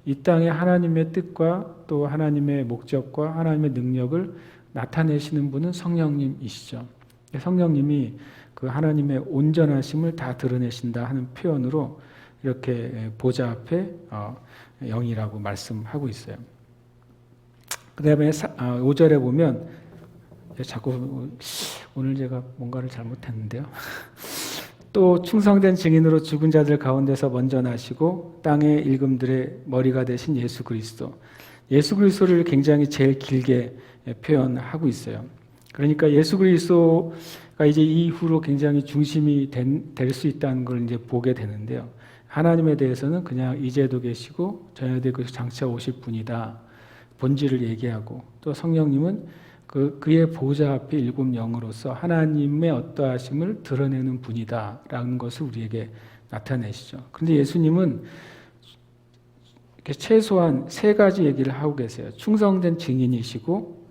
이 땅에 하나님의 뜻과 또 하나님의 목적과 하나님의 능력을 나타내시는 분은 성령님이시죠. 성령님이 그 하나님의 온전하심을 다 드러내신다 하는 표현으로 이렇게 보좌 앞에 영이라고 말씀하고 있어요. 그 다음에 5절에 보면 자꾸 오늘 제가 뭔가를 잘못했는데요. 또 충성된 증인으로 죽은 자들 가운데서 먼저 나시고 땅의 일금들의 머리가 되신 예수 그리스도. 예수 그리스도를 굉장히 제일 길게 표현하고 있어요. 그러니까 예수 그리스도가 이제 이후로 굉장히 중심이 될 수 있다는 걸 이제 보게 되는데요. 하나님에 대해서는 그냥 이제도 계시고 전에도 계시고 장차 오실 분이다. 본질을 얘기하고 또 성령님은 그의 보좌 앞에 일곱 영으로서 하나님의 어떠하심을 드러내는 분이다라는 것을 우리에게 나타내시죠. 그런데 예수님은 최소한 세 가지 얘기를 하고 계세요. 충성된 증인이시고,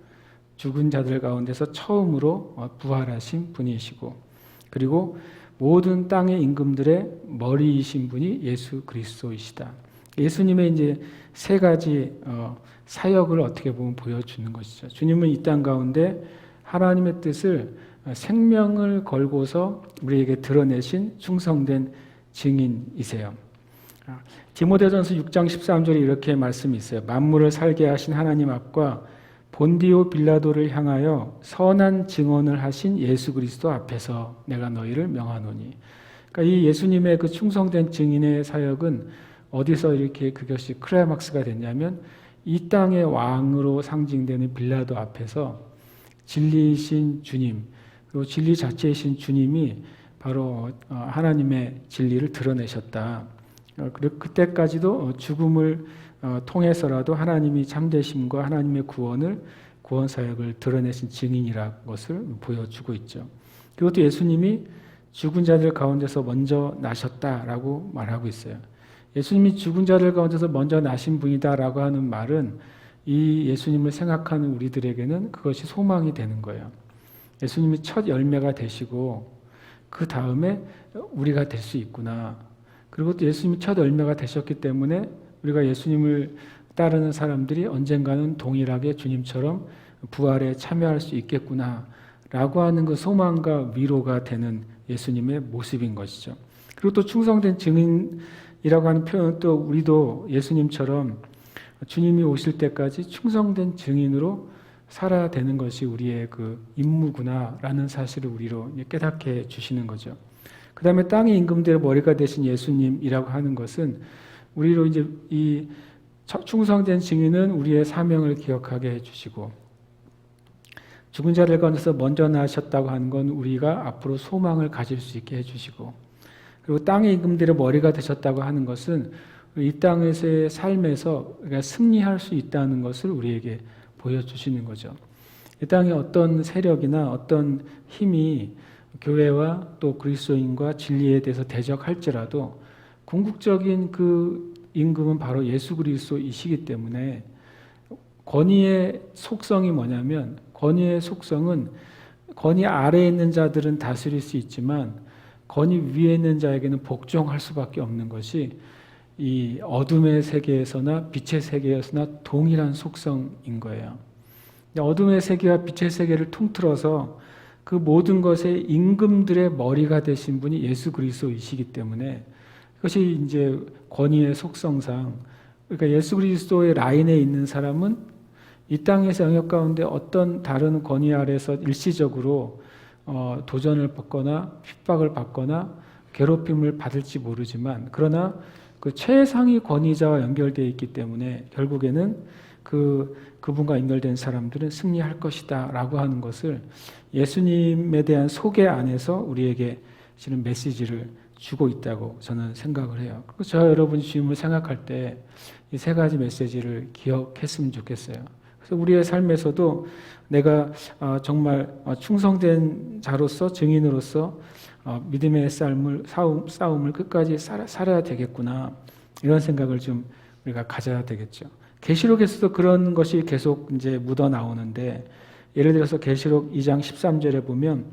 죽은 자들 가운데서 처음으로 부활하신 분이시고, 그리고 모든 땅의 임금들의 머리이신 분이 예수 그리스도이시다. 예수님의 이제 세 가지 사역을 어떻게 보면 보여주는 것이죠. 주님은 이 땅 가운데 하나님의 뜻을 생명을 걸고서 우리에게 드러내신 충성된 증인이세요. 디모데전서 6장 13절에 이렇게 말씀이 있어요. 만물을 살게 하신 하나님 앞과 본디오 빌라도를 향하여 선한 증언을 하신 예수 그리스도 앞에서 내가 너희를 명하노니. 그러니까 이 예수님의 그 충성된 증인의 사역은 어디서 이렇게 그것이 클라이막스가 됐냐면 이 땅의 왕으로 상징되는 빌라도 앞에서 진리이신 주님, 그리고 진리 자체이신 주님이 바로 하나님의 진리를 드러내셨다. 그리고 그때까지도 죽음을 통해서라도 하나님이 참되심과 하나님의 구원 사역을 드러내신 증인이라는 것을 보여주고 있죠. 그리고 또 예수님이 죽은 자들 가운데서 먼저 나셨다라고 말하고 있어요. 예수님이 죽은 자들 가운데서 먼저 나신 분이다라고 하는 말은 이 예수님을 생각하는 우리들에게는 그것이 소망이 되는 거예요. 예수님이 첫 열매가 되시고 그 다음에 우리가 될 수 있구나. 그리고 또 예수님이 첫 열매가 되셨기 때문에 우리가 예수님을 따르는 사람들이 언젠가는 동일하게 주님처럼 부활에 참여할 수 있겠구나라고 하는 그 소망과 위로가 되는 예수님의 모습인 것이죠. 그리고 또 충성된 증인이라고 하는 표현은 또 우리도 예수님처럼 주님이 오실 때까지 충성된 증인으로 살아야 되는 것이 우리의 그 임무구나라는 사실을 우리로 깨닫게 해 주시는 거죠. 그 다음에 땅의 임금들의 머리가 되신 예수님이라고 하는 것은 우리로 이제 이 충성된 증인은 우리의 사명을 기억하게 해주시고, 죽은 자들 가운데서 먼저 나셨다고 하는 건 우리가 앞으로 소망을 가질 수 있게 해주시고, 그리고 땅의 임금들의 머리가 되셨다고 하는 것은 이 땅에서의 삶에서 우리가 승리할 수 있다는 것을 우리에게 보여주시는 거죠. 이 땅에 어떤 세력이나 어떤 힘이 교회와 또 그리스도인과 진리에 대해서 대적할지라도 궁극적인 그 임금은 바로 예수 그리스도이시기 때문에 권위의 속성이 뭐냐면, 권위의 속성은 권위 아래에 있는 자들은 다스릴 수 있지만 권위 위에 있는 자에게는 복종할 수밖에 없는 것이 이 어둠의 세계에서나 빛의 세계에서나 동일한 속성인 거예요. 어둠의 세계와 빛의 세계를 통틀어서 그 모든 것의 임금들의 머리가 되신 분이 예수 그리스도이시기 때문에 그것이 이제 권위의 속성상, 그러니까 예수 그리스도의 라인에 있는 사람은 이 땅에서 영역 가운데 어떤 다른 권위 아래서 일시적으로 도전을 받거나 핍박을 받거나 괴롭힘을 받을지 모르지만, 그러나 그 최상위 권위자와 연결되어 있기 때문에 결국에는 그분과 연결된 사람들은 승리할 것이다 라고 하는 것을 예수님에 대한 소개 안에서 우리에게 지금 메시지를 주고 있다고 저는 생각을 해요. 그리고 저 여러분이 주님을 생각할 때 이 세 가지 메시지를 기억했으면 좋겠어요. 그래서 우리의 삶에서도 내가 정말 충성된 자로서, 증인으로서 믿음의 싸움을 끝까지 살아야 되겠구나, 이런 생각을 좀 우리가 가져야 되겠죠. 계시록에서도 그런 것이 계속 이제 묻어 나오는데, 예를 들어서 계시록 2장 13절에 보면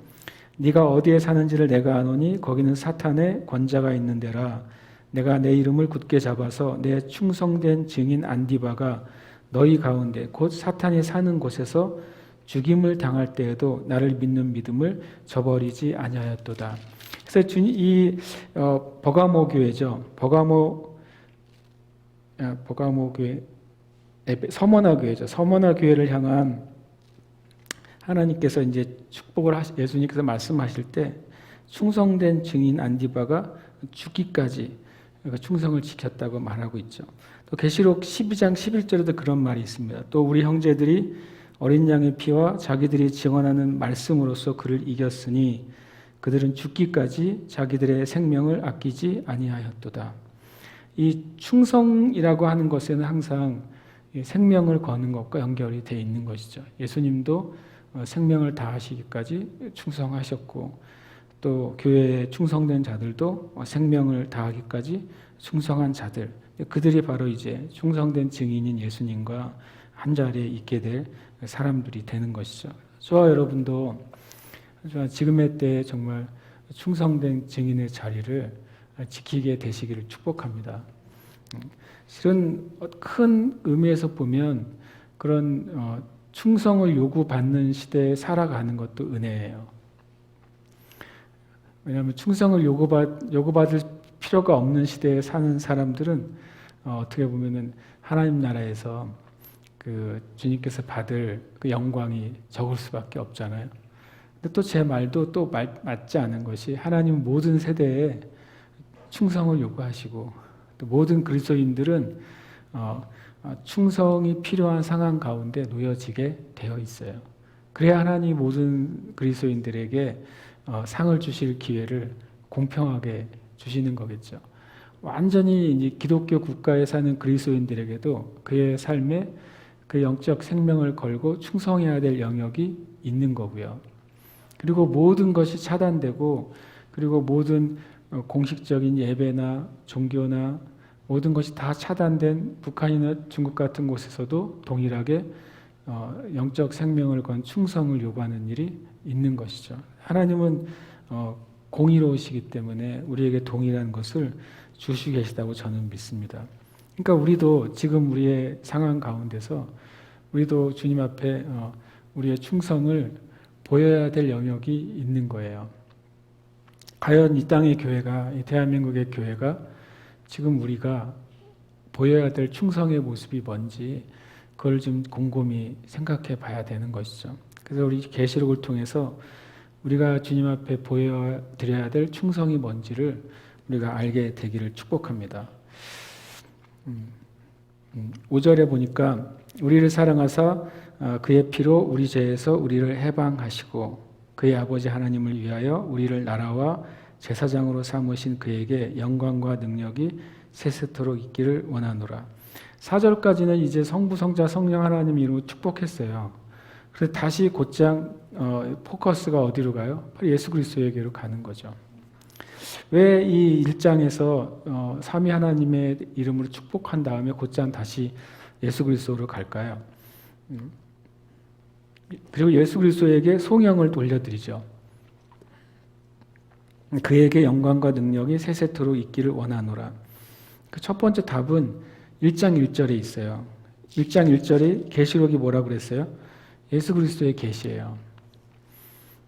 네가 어디에 사는지를 내가 아노니 거기는 사탄의 권자가 있는 데라. 내가 내 이름을 굳게 잡아서 내 충성된 증인 안디바가 너희 가운데 곧 사탄이 사는 곳에서 죽임을 당할 때에도 나를 믿는 믿음을 저버리지 아니하였도다. 그래서 이 버가모 교회죠. 버가모 교회, 서머나 교회죠. 서머나 교회를 향한 하나님께서 이제 예수님께서 말씀하실 때 충성된 증인 안디바가 죽기까지 충성을 지켰다고 말하고 있죠. 또 계시록 12장 11절에도 그런 말이 있습니다. 또 우리 형제들이 어린 양의 피와 자기들이 증언하는 말씀으로써 그를 이겼으니 그들은 죽기까지 자기들의 생명을 아끼지 아니하였도다. 이 충성이라고 하는 것에는 항상 생명을 거는 것과 연결이 되어 있는 것이죠. 예수님도 생명을 다하시기까지 충성하셨고 또 교회에 충성된 자들도 생명을 다하기까지 충성한 자들, 그들이 바로 이제 충성된 증인인 예수님과 한 자리에 있게 될 사람들이 되는 것이죠. 저와 여러분도 지금의 때에 정말 충성된 증인의 자리를 지키게 되시기를 축복합니다. 실은 큰 의미에서 보면 그런 충성을 요구받는 시대에 살아가는 것도 은혜예요. 왜냐하면 충성을 요구받을 필요가 없는 시대에 사는 사람들은 어떻게 보면은 하나님 나라에서 그 주님께서 받을 그 영광이 적을 수밖에 없잖아요. 근데 또 제 말도 또 맞지 않은 것이 하나님은 모든 세대에 충성을 요구하시고 또 모든 그리스도인들은 충성이 필요한 상황 가운데 놓여지게 되어 있어요. 그래야 하나님 모든 그리스도인들에게 상을 주실 기회를 공평하게 주시는 거겠죠. 완전히 이제 기독교 국가에 사는 그리스도인들에게도 그의 삶에 그 영적 생명을 걸고 충성해야 될 영역이 있는 거고요. 그리고 모든 것이 차단되고 그리고 모든 공식적인 예배나 종교나 모든 것이 다 차단된 북한이나 중국 같은 곳에서도 동일하게 영적 생명을 건 충성을 요구하는 일이 있는 것이죠. 하나님은 공의로우시기 때문에 우리에게 동일한 것을 주시고 계시다고 저는 믿습니다. 그러니까 우리도 지금 우리의 상황 가운데서 우리도 주님 앞에 우리의 충성을 보여야 될 영역이 있는 거예요. 과연 이 땅의 교회가, 이 대한민국의 교회가 지금 우리가 보여야 될 충성의 모습이 뭔지 그걸 좀 곰곰이 생각해 봐야 되는 것이죠. 그래서 우리 계시록을 통해서 우리가 주님 앞에 보여드려야 될 충성이 뭔지를 우리가 알게 되기를 축복합니다. 5절에 보니까 우리를 사랑하사 그의 피로 우리 죄에서 우리를 해방하시고 그의 아버지 하나님을 위하여 우리를 나라와 제사장으로 삼으신 그에게 영광과 능력이 세세토록 있기를 원하노라. 4절까지는 이제 성부, 성자, 성령 하나님 이름으로 축복했어요. 그래서 다시 곧장 포커스가 어디로 가요? 바로 예수 그리스도에게로 가는 거죠. 왜 이 1장에서 삼위 하나님의 이름으로 축복한 다음에 곧장 다시 예수 그리스도로 갈까요? 그리고 예수 그리스도에게 송영을 돌려드리죠. 그에게 영광과 능력이 세세토록 있기를 원하노라. 그 첫 번째 답은 1장 1절에 있어요. 1장 1절에 계시록이 뭐라고 그랬어요? 예수 그리스도의 계시예요.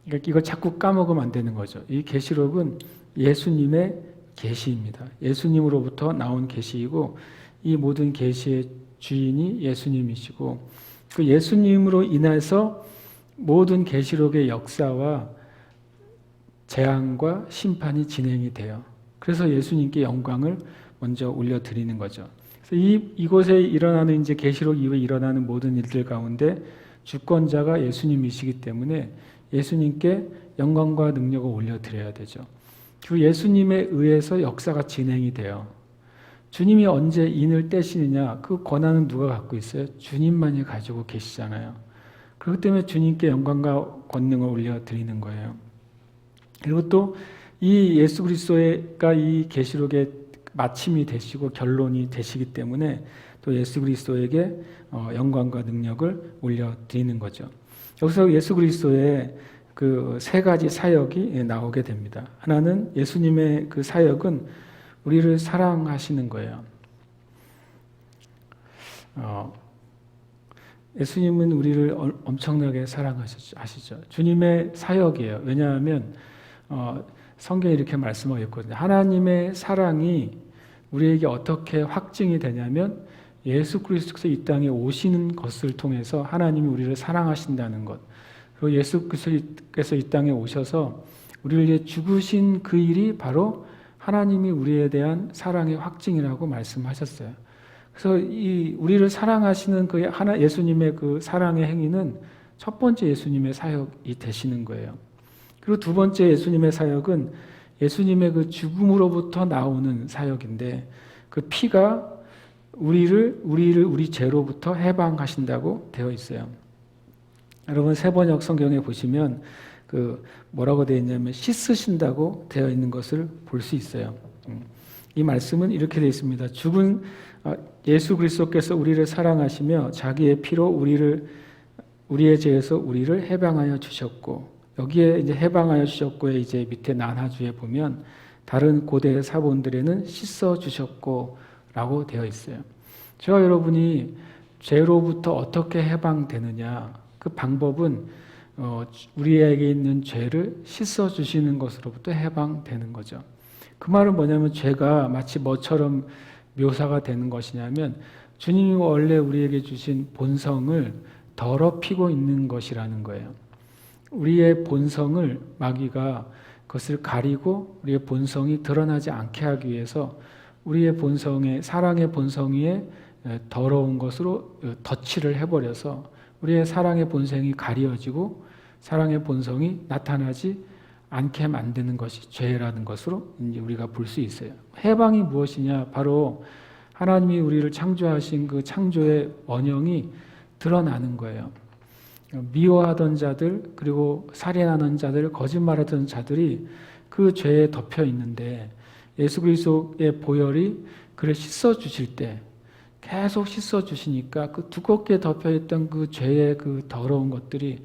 그러니까 이걸 자꾸 까먹으면 안 되는 거죠. 이 계시록은 예수님의 계시입니다. 예수님으로부터 나온 계시이고 이 모든 계시의 주인이 예수님이시고 그 예수님으로 인해서 모든 계시록의 역사와 재앙과 심판이 진행이 돼요. 그래서 예수님께 영광을 먼저 올려드리는 거죠. 그래서 이곳에 일어나는 이제 계시록 이후에 일어나는 모든 일들 가운데 주권자가 예수님이시기 때문에 예수님께 영광과 능력을 올려드려야 되죠. 그 예수님에 의해서 역사가 진행이 돼요. 주님이 언제 인을 떼시느냐 그 권한은 누가 갖고 있어요? 주님만이 가지고 계시잖아요. 그렇기 때문에 주님께 영광과 권능을 올려드리는 거예요. 그리고 또 이 예수 그리스도가 이 계시록의 마침이 되시고 결론이 되시기 때문에 또 예수 그리스도에게 영광과 능력을 올려드리는 거죠. 여기서 예수 그리스도의 그 세 가지 사역이 나오게 됩니다. 하나는 예수님의 그 사역은 우리를 사랑하시는 거예요. 예수님은 우리를 엄청나게 사랑하시죠. 주님의 사역이에요. 왜냐하면 성경에 이렇게 말씀하고 있거든요. 하나님의 사랑이 우리에게 어떻게 확증이 되냐면 예수 그리스도께서 이 땅에 오시는 것을 통해서 하나님이 우리를 사랑하신다는 것. 그리고 예수 그리스도께서 이 땅에 오셔서 우리를 위해 죽으신 그 일이 바로 하나님이 우리에 대한 사랑의 확증이라고 말씀하셨어요. 그래서 우리를 사랑하시는 그 예수님의 그 사랑의 행위는 첫 번째 예수님의 사역이 되시는 거예요. 그리고 두 번째 예수님의 사역은 예수님의 그 죽음으로부터 나오는 사역인데 그 피가 우리 죄로부터 해방하신다고 되어 있어요. 여러분 세번역 성경에 보시면 뭐라고 되어 있냐면 씻으신다고 되어 있는 것을 볼 수 있어요. 이 말씀은 이렇게 되어 있습니다. 죽은 예수 그리스도께서 우리를 사랑하시며 자기의 피로 우리의 죄에서 우리를 해방하여 주셨고, 여기에 이제 해방하여 주셨고에 이제 밑에 난하주에 보면 다른 고대 사본들에는 씻어 주셨고라고 되어 있어요. 저와 여러분이 죄로부터 어떻게 해방되느냐? 그 방법은 우리에게 있는 죄를 씻어 주시는 것으로부터 해방되는 거죠. 그 말은 뭐냐면 죄가 마치 뭐처럼 묘사가 되는 것이냐면 주님이 원래 우리에게 주신 본성을 더럽히고 있는 것이라는 거예요. 우리의 본성을 마귀가 그것을 가리고 우리의 본성이 드러나지 않게 하기 위해서 우리의 본성에 사랑의 본성 위에 더러운 것으로 덧칠을 해버려서 우리의 사랑의 본성이 가려지고 사랑의 본성이 나타나지 않게 만드는 것이 죄라는 것으로 이제 우리가 볼 수 있어요. 해방이 무엇이냐? 바로 하나님이 우리를 창조하신 그 창조의 원형이 드러나는 거예요. 미워하던 자들, 그리고 살인하는 자들, 거짓말하던 자들이 그 죄에 덮여 있는데 예수 그리스도의 보혈이 그를 씻어 주실 때 계속 씻어 주시니까 그 두껍게 덮여 있던 그 죄의 그 더러운 것들이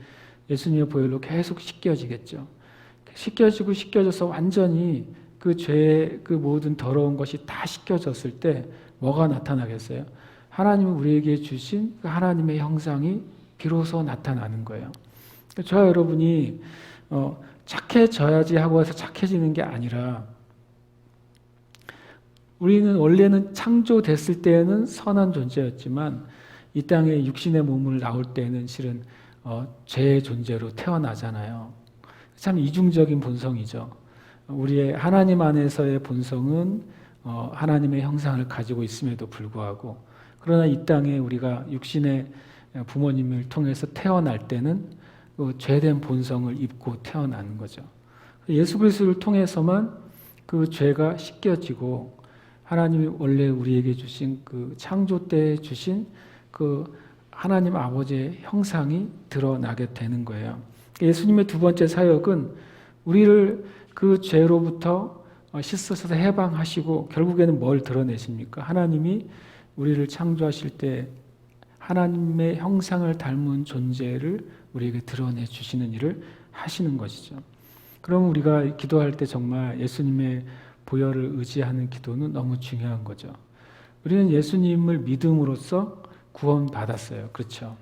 예수님의 보혈로 계속 씻겨지겠죠. 씻겨져서 완전히 그 죄의 그 모든 더러운 것이 다 씻겨졌을 때 뭐가 나타나겠어요? 하나님은 우리에게 주신 그 하나님의 형상이 비로소 나타나는 거예요. 저와 여러분이 착해져야지 하고 해서 착해지는 게 아니라 우리는 원래는 창조됐을 때에는 선한 존재였지만 이 땅에 육신의 몸을 나올 때는 실은 죄의 존재로 태어나잖아요. 참 이중적인 본성이죠. 우리의 하나님 안에서의 본성은 하나님의 형상을 가지고 있음에도 불구하고, 그러나 이 땅에 우리가 육신의 부모님을 통해서 태어날 때는 그 죄된 본성을 입고 태어나는 거죠. 예수 그리스도를 통해서만 그 죄가 씻겨지고 하나님이 원래 우리에게 주신 그 창조 때 주신 그 하나님 아버지의 형상이 드러나게 되는 거예요. 예수님의 두 번째 사역은 우리를 그 죄로부터 씻어서 해방하시고 결국에는 뭘 드러내십니까? 하나님이 우리를 창조하실 때 하나님의 형상을 닮은 존재를 우리에게 드러내 주시는 일을 하시는 것이죠. 그럼 우리가 기도할 때 정말 예수님의 보혈을 의지하는 기도는 너무 중요한 거죠. 우리는 예수님을 믿음으로써 구원받았어요. 그렇죠?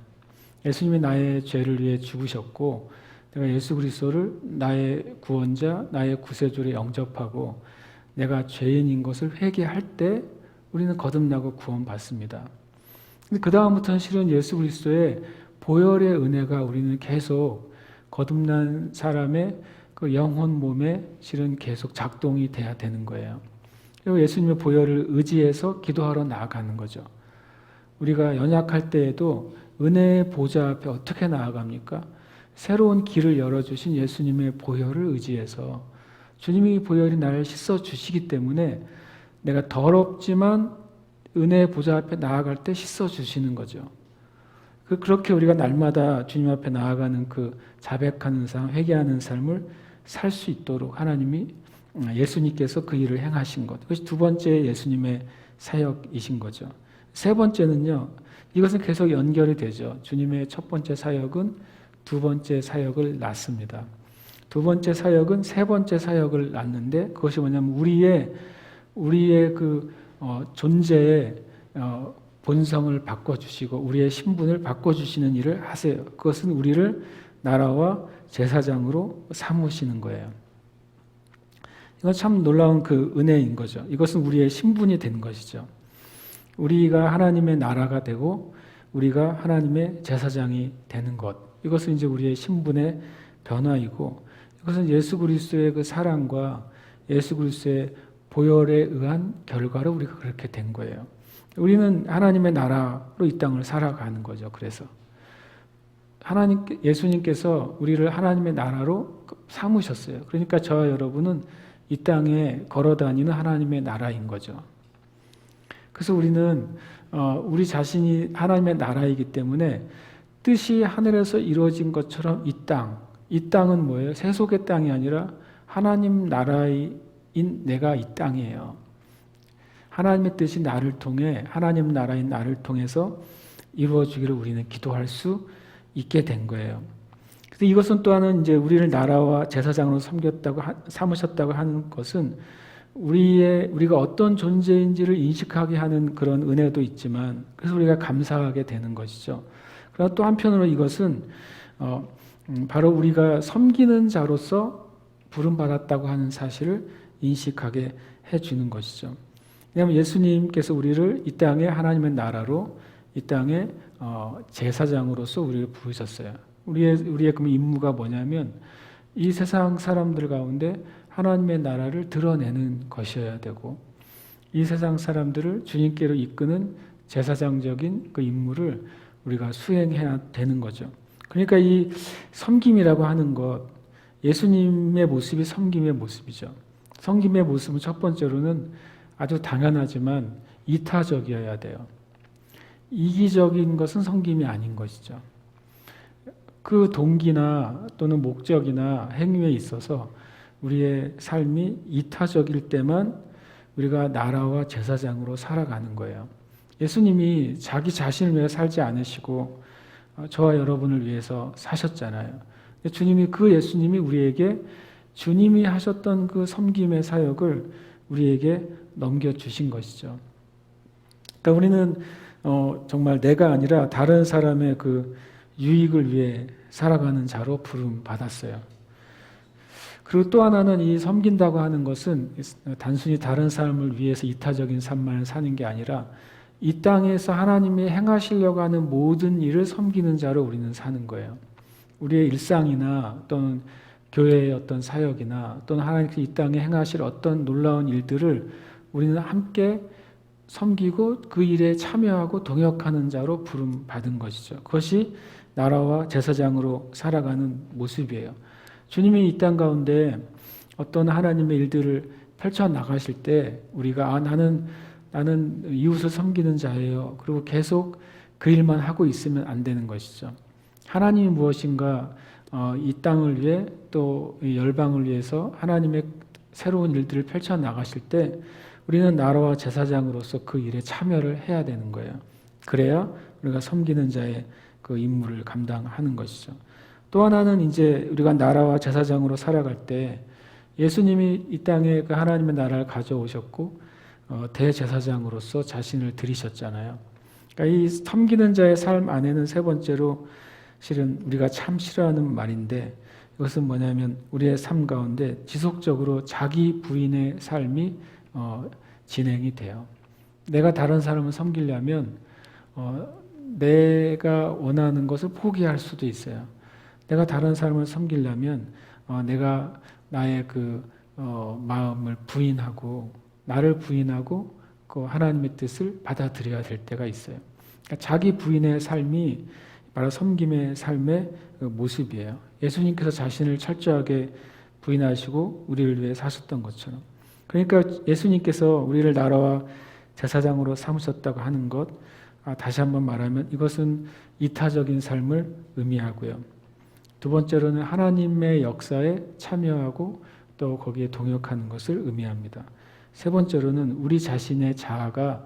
예수님이 나의 죄를 위해 죽으셨고 내가 예수 그리스도를 나의 구원자, 나의 구세주로 영접하고 내가 죄인인 것을 회개할 때 우리는 거듭나고 구원받습니다. 근데 그 다음부터는 실은 예수 그리스도의 보혈의 은혜가 우리는 계속 거듭난 사람의 그 영혼 몸에 실은 계속 작동이 돼야 되는 거예요. 그리고 예수님의 보혈을 의지해서 기도하러 나아가는 거죠. 우리가 연약할 때에도 은혜의 보좌 앞에 어떻게 나아갑니까? 새로운 길을 열어주신 예수님의 보혈을 의지해서 주님이 보혈이 나를 씻어주시기 때문에 내가 더럽지만 은혜의 보좌 앞에 나아갈 때 씻어주시는 거죠. 그렇게 우리가 날마다 주님 앞에 나아가는 그 자백하는 삶, 회개하는 삶을 살 수 있도록 하나님이 예수님께서 그 일을 행하신 것. 그것이 두 번째 예수님의 사역이신 거죠. 세 번째는요, 이것은 계속 연결이 되죠. 주님의 첫 번째 사역은 두 번째 사역을 낳습니다. 두 번째 사역은 세 번째 사역을 낳는데 그것이 뭐냐면 우리의 그 존재의 본성을 바꿔주시고 우리의 신분을 바꿔주시는 일을 하세요. 그것은 우리를 나라와 제사장으로 삼으시는 거예요. 이건 참 놀라운 그 은혜인 거죠. 이것은 우리의 신분이 되는 것이죠. 우리가 하나님의 나라가 되고 우리가 하나님의 제사장이 되는 것. 이것은 이제 우리의 신분의 변화이고 이것은 예수 그리스도의 그 사랑과 예수 그리스도의 보혈에 의한 결과로 우리가 그렇게 된 거예요. 우리는 하나님의 나라로 이 땅을 살아가는 거죠. 그래서 예수님께서 우리를 하나님의 나라로 삼으셨어요. 그러니까 저와 여러분은 이 땅에 걸어다니는 하나님의 나라인 거죠. 그래서 우리는 우리 자신이 하나님의 나라이기 때문에 뜻이 하늘에서 이루어진 것처럼 이 땅은 뭐예요? 세속의 땅이 아니라 하나님 나라인 내가 이 땅이에요. 하나님의 뜻이 나를 통해, 하나님 나라인 나를 통해서 이루어지기를 우리는 기도할 수 있게 된 거예요. 그래서 이것은 또한 이제 우리를 나라와 제사장으로 삼으셨다고 하는 것은 우리가 어떤 존재인지를 인식하게 하는 그런 은혜도 있지만, 그래서 우리가 감사하게 되는 것이죠. 그러나 또 한편으로 이것은 바로 우리가 섬기는 자로서 부름받았다고 하는 사실을 인식하게 해주는 것이죠. 왜냐하면 예수님께서 우리를 이 땅에 하나님의 나라로, 이 땅에 제사장으로서 우리를 부르셨어요. 우리의 그 임무가 뭐냐면 이 세상 사람들 가운데 하나님의 나라를 드러내는 것이어야 되고, 이 세상 사람들을 주님께로 이끄는 제사장적인 그 임무를 우리가 수행해야 되는 거죠. 그러니까 이 섬김이라고 하는 것, 예수님의 모습이 섬김의 모습이죠. 섬김의 모습은 첫 번째로는 아주 당연하지만 이타적이어야 돼요. 이기적인 것은 섬김이 아닌 것이죠. 그 동기나 또는 목적이나 행위에 있어서 우리의 삶이 이타적일 때만 우리가 나라와 제사장으로 살아가는 거예요. 예수님이 자기 자신을 위해 살지 않으시고 저와 여러분을 위해서 사셨잖아요. 예수님이 우리에게 주님이 하셨던 그 섬김의 사역을 우리에게 넘겨주신 것이죠. 그러니까 우리는 정말 내가 아니라 다른 사람의 그 유익을 위해 살아가는 자로 부름 받았어요. 그리고 또 하나는 이 섬긴다고 하는 것은 단순히 다른 사람을 위해서 이타적인 삶만을 사는 게 아니라 이 땅에서 하나님이 행하시려고 하는 모든 일을 섬기는 자로 우리는 사는 거예요. 우리의 일상이나 또는 교회의 어떤 사역이나 또는 하나님께서 이 땅에 행하실 어떤 놀라운 일들을 우리는 함께 섬기고 그 일에 참여하고 동역하는 자로 부름 받은 것이죠. 그것이 나라와 제사장으로 살아가는 모습이에요. 주님이 이 땅 가운데 어떤 하나님의 일들을 펼쳐 나가실 때 우리가 나는 이웃을 섬기는 자예요. 그리고 계속 그 일만 하고 있으면 안 되는 것이죠. 하나님이 무엇인가 이 땅을 위해 또 이 열방을 위해서 하나님의 새로운 일들을 펼쳐 나가실 때 우리는 나라와 제사장으로서 그 일에 참여를 해야 되는 거예요. 그래야 우리가 섬기는 자의 그 임무를 감당하는 것이죠. 또 하나는 이제 우리가 나라와 제사장으로 살아갈 때 예수님이 이 땅에 그 하나님의 나라를 가져오셨고 대제사장으로서 자신을 드리셨잖아요. 그러니까 이 섬기는 자의 삶 안에는 세 번째로 실은 우리가 참 싫어하는 말인데 이것은 뭐냐면 우리의 삶 가운데 지속적으로 자기 부인의 삶이 진행이 돼요. 내가 다른 사람을 섬기려면 내가 원하는 것을 포기할 수도 있어요. 내가 다른 사람을 섬기려면 내가 나의 그 마음을 부인하고 나를 부인하고 그 하나님의 뜻을 받아들여야 될 때가 있어요. 그러니까 자기 부인의 삶이 바로 섬김의 삶의 그 모습이에요. 예수님께서 자신을 철저하게 부인하시고 우리를 위해 사셨던 것처럼. 그러니까 예수님께서 우리를 나라와 제사장으로 삼으셨다고 하는 것, 다시 한번 말하면 이것은 이타적인 삶을 의미하고요. 두 번째로는 하나님의 역사에 참여하고 또 거기에 동역하는 것을 의미합니다. 세 번째로는 우리 자신의 자아가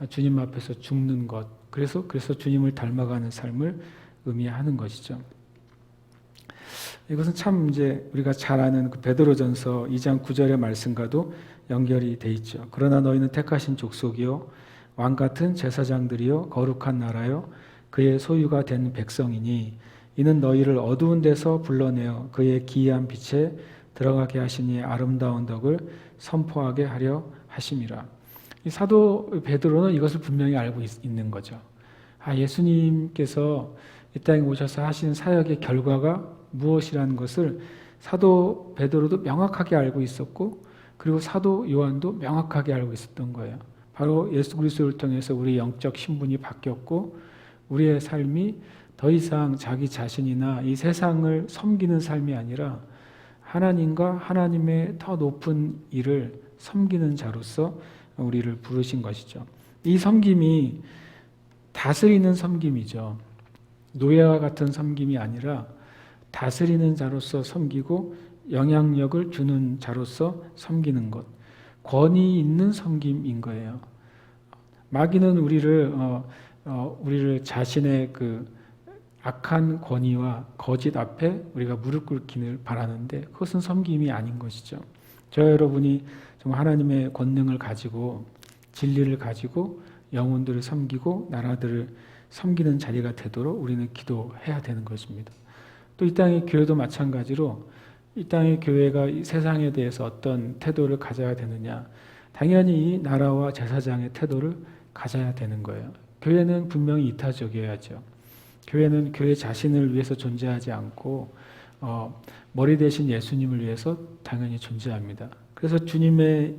주님 앞에서 죽는 것, 그래서 주님을 닮아가는 삶을 의미하는 것이죠. 이것은 참 이제 우리가 잘 아는 그 베드로전서 2장 9절의 말씀과도 연결이 돼 있죠. 그러나 너희는 택하신 족속이요 왕 같은 제사장들이요 거룩한 나라요 그의 소유가 된 백성이니 이는 너희를 어두운 데서 불러내어 그의 기이한 빛에 들어가게 하시니 아름다운 덕을 선포하게 하려 하심이라. 이 사도 베드로는 이것을 분명히 알고 있는 거죠. 예수님께서 이 땅에 오셔서 하신 사역의 결과가 무엇이라는 것을 사도 베드로도 명확하게 알고 있었고 그리고 사도 요한도 명확하게 알고 있었던 거예요. 바로 예수 그리스도를 통해서 우리 영적 신분이 바뀌었고 우리의 삶이 더 이상 자기 자신이나 이 세상을 섬기는 삶이 아니라 하나님과 하나님의 더 높은 일을 섬기는 자로서 우리를 부르신 것이죠. 이 섬김이 다스리는 섬김이죠. 노예와 같은 섬김이 아니라 다스리는 자로서 섬기고 영향력을 주는 자로서 섬기는 것. 권위 있는 섬김인 거예요. 마귀는 우리를 자신의 그 악한 권위와 거짓 앞에 우리가 무릎 꿇기를 바라는데 그것은 섬김이 아닌 것이죠. 저 여러분이 정말 하나님의 권능을 가지고 진리를 가지고 영혼들을 섬기고 나라들을 섬기는 자리가 되도록 우리는 기도해야 되는 것입니다. 또 이 땅의 교회도 마찬가지로 이 땅의 교회가 이 세상에 대해서 어떤 태도를 가져야 되느냐, 당연히 이 나라와 제사장의 태도를 가져야 되는 거예요. 교회는 분명히 이타적이어야죠. 교회는 교회 자신을 위해서 존재하지 않고 머리 대신 예수님을 위해서 당연히 존재합니다. 그래서 주님의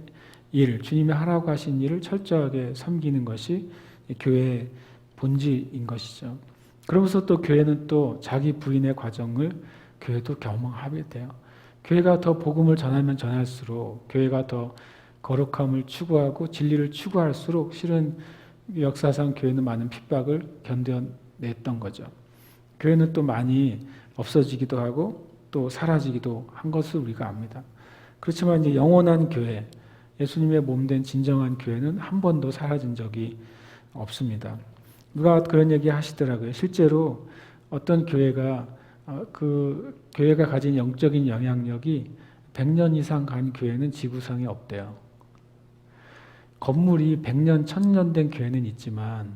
일, 주님이 하라고 하신 일을 철저하게 섬기는 것이 교회의 본질인 것이죠. 그러면서 또 교회는 또 자기 부인의 과정을 교회도 경험하게 돼요. 교회가 더 복음을 전하면 전할수록, 교회가 더 거룩함을 추구하고 진리를 추구할수록 실은 역사상 교회는 많은 핍박을 견뎌냈던 거죠. 교회는 또 많이 없어지기도 하고 또 사라지기도 한 것을 우리가 압니다. 그렇지만 이제 영원한 교회, 예수님의 몸된 진정한 교회는 한 번도 사라진 적이 없습니다. 누가 그런 얘기 하시더라고요. 실제로 어떤 교회가 그 교회가 가진 영적인 영향력이 100년 이상 간 교회는 지구상에 없대요. 건물이 100년, 1000년 된 교회는 있지만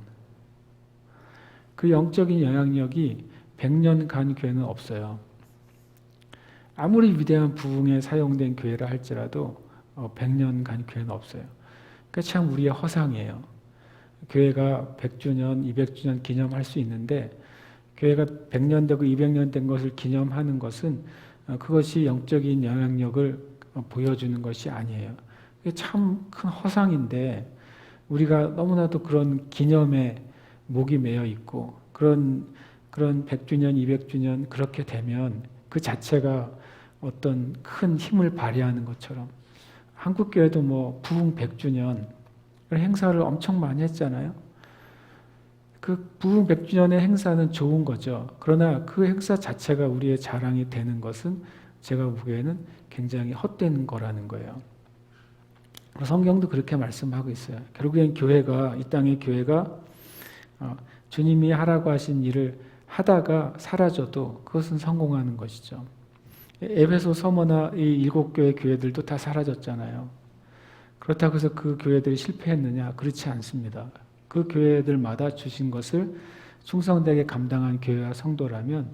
그 영적인 영향력이 100년 간 교회는 없어요. 아무리 위대한 부흥에 사용된 교회라 할지라도 100년 간 교회는 없어요. 그러니까 참 우리의 허상이에요. 교회가 100주년, 200주년 기념할 수 있는데 교회가 100년 되고 200년 된 것을 기념하는 것은 그것이 영적인 영향력을 보여주는 것이 아니에요. 그게 참 큰 허상인데 우리가 너무나도 그런 기념에 목이 매여 있고 그런 100주년, 200주년 그렇게 되면 그 자체가 어떤 큰 힘을 발휘하는 것처럼 한국교회도 뭐 부흥 100주년 행사를 엄청 많이 했잖아요. 그 부흥 100주년의 행사는 좋은 거죠. 그러나 그 행사 자체가 우리의 자랑이 되는 것은 제가 보기에는 굉장히 헛된 거라는 거예요. 성경도 그렇게 말씀하고 있어요. 결국엔 교회가, 이 땅의 교회가 주님이 하라고 하신 일을 하다가 사라져도 그것은 성공하는 것이죠. 에베소 서머나 이 7교회 교회들도 다 사라졌잖아요. 그렇다고 해서 그 교회들이 실패했느냐? 그렇지 않습니다. 그 교회들마다 주신 것을 충성되게 감당한 교회와 성도라면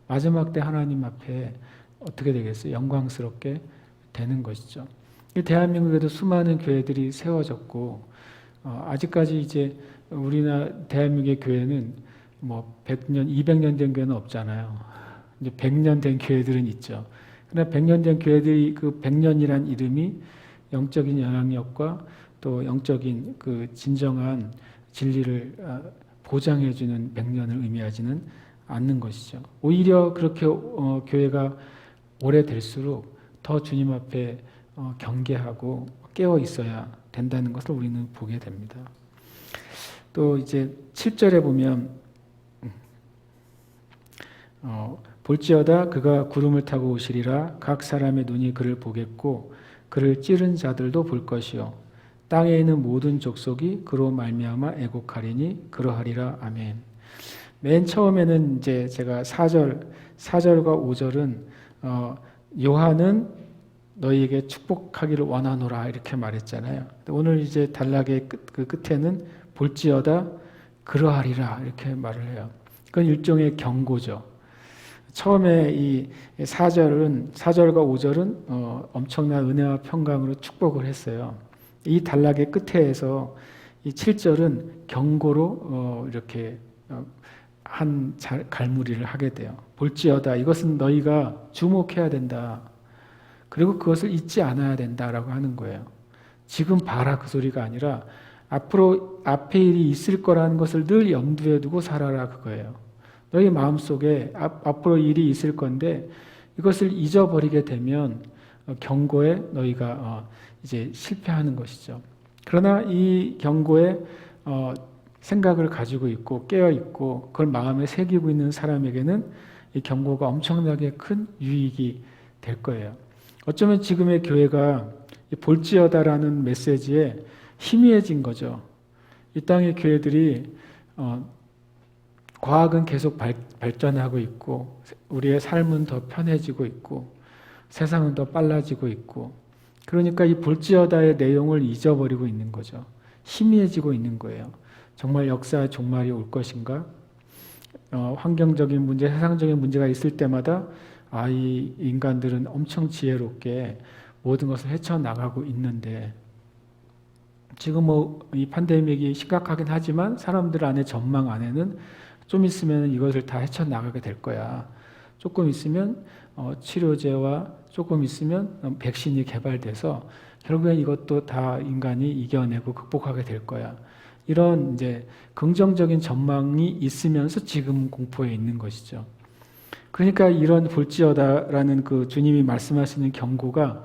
마지막 때 하나님 앞에 어떻게 되겠어요? 영광스럽게 되는 것이죠. 대한민국에도 수많은 교회들이 세워졌고 아직까지 이제 우리나라 대한민국의 교회는 뭐 100년, 200년 된 교회는 없잖아요. 이제 100년 된 교회들은 있죠. 그러나 100년 된 교회들이 그 100년이란 이름이 영적인 영향력과 또 영적인 그 진정한 진리를 보장해주는 100년을 의미하지는 않는 것이죠. 오히려 그렇게 교회가 오래될수록 더 주님 앞에 경계하고 깨어 있어야 된다는 것을 우리는 보게 됩니다. 또 이제 7절에 보면 볼지어다 그가 구름을 타고 오시리라 각 사람의 눈이 그를 보겠고 그를 찌른 자들도 볼 것이요 땅에 있는 모든 족속이 그로 말미암아 애곡하리니 그러하리라. 아멘. 맨 처음에는 이제 제가 4절과 5절은 요한은 너희에게 축복하기를 원하노라 이렇게 말했잖아요. 오늘 이제 단락의 그 끝에는 볼지어다 그러하리라 이렇게 말을 해요. 그건 일종의 경고죠. 처음에 이 4절과 5절은 엄청난 은혜와 평강으로 축복을 했어요. 이 단락의 끝에서 이 7절은 경고로 이렇게 한 갈무리를 하게 돼요. 볼지어다 이것은 너희가 주목해야 된다. 그리고 그것을 잊지 않아야 된다라고 하는 거예요. 지금 봐라 그 소리가 아니라 앞으로 앞에 일이 있을 거라는 것을 늘 염두에 두고 살아라 그거예요. 너희 마음속에 앞으로 일이 있을 건데 이것을 잊어버리게 되면 경고에 너희가 이제 실패하는 것이죠. 그러나 이 경고에 생각을 가지고 있고 깨어 있고 그걸 마음에 새기고 있는 사람에게는 이 경고가 엄청나게 큰 유익이 될 거예요. 어쩌면 지금의 교회가 이 볼지어다라는 메시지에 희미해진 거죠. 이 땅의 교회들이 과학은 계속 발전하고 있고 우리의 삶은 더 편해지고 있고 세상은 더 빨라지고 있고 그러니까 이 볼지어다의 내용을 잊어버리고 있는 거죠. 희미해지고 있는 거예요. 정말 역사의 종말이 올 것인가? 환경적인 문제, 세상적인 문제가 있을 때마다 이 인간들은 엄청 지혜롭게 모든 것을 헤쳐나가고 있는데 지금 이 팬데믹이 심각하긴 하지만 사람들 안에 전망 안에는 좀 있으면 이것을 다 헤쳐나가게 될 거야. 조금 있으면 치료제와 조금 있으면 백신이 개발돼서 결국엔 이것도 다 인간이 이겨내고 극복하게 될 거야. 이런 이제 긍정적인 전망이 있으면서 지금 공포에 있는 것이죠. 그러니까 이런 볼지어다라는 그 주님이 말씀하시는 경고가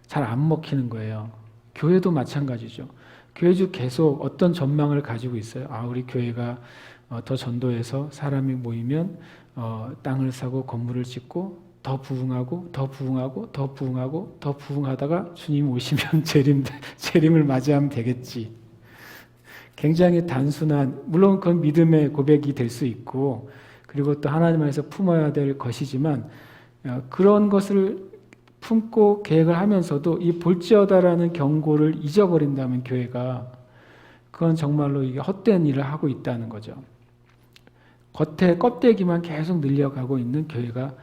잘 안 먹히는 거예요. 교회도 마찬가지죠. 교회주 계속 어떤 전망을 가지고 있어요. 우리 교회가 더 전도해서 사람이 모이면 땅을 사고 건물을 짓고 더 부흥하고 더 부흥하고 더 부흥하고 더 부흥하다가 주님 오시면 재림을 맞이하면 되겠지. 굉장히 단순한, 물론 그건 믿음의 고백이 될 수 있고 그리고 또 하나님 안에서 품어야 될 것이지만 그런 것을 품고 계획을 하면서도 이 볼지어다라는 경고를 잊어버린다면 교회가 그건 정말로 이게 헛된 일을 하고 있다는 거죠. 겉에 껍데기만 계속 늘려가고 있는 교회가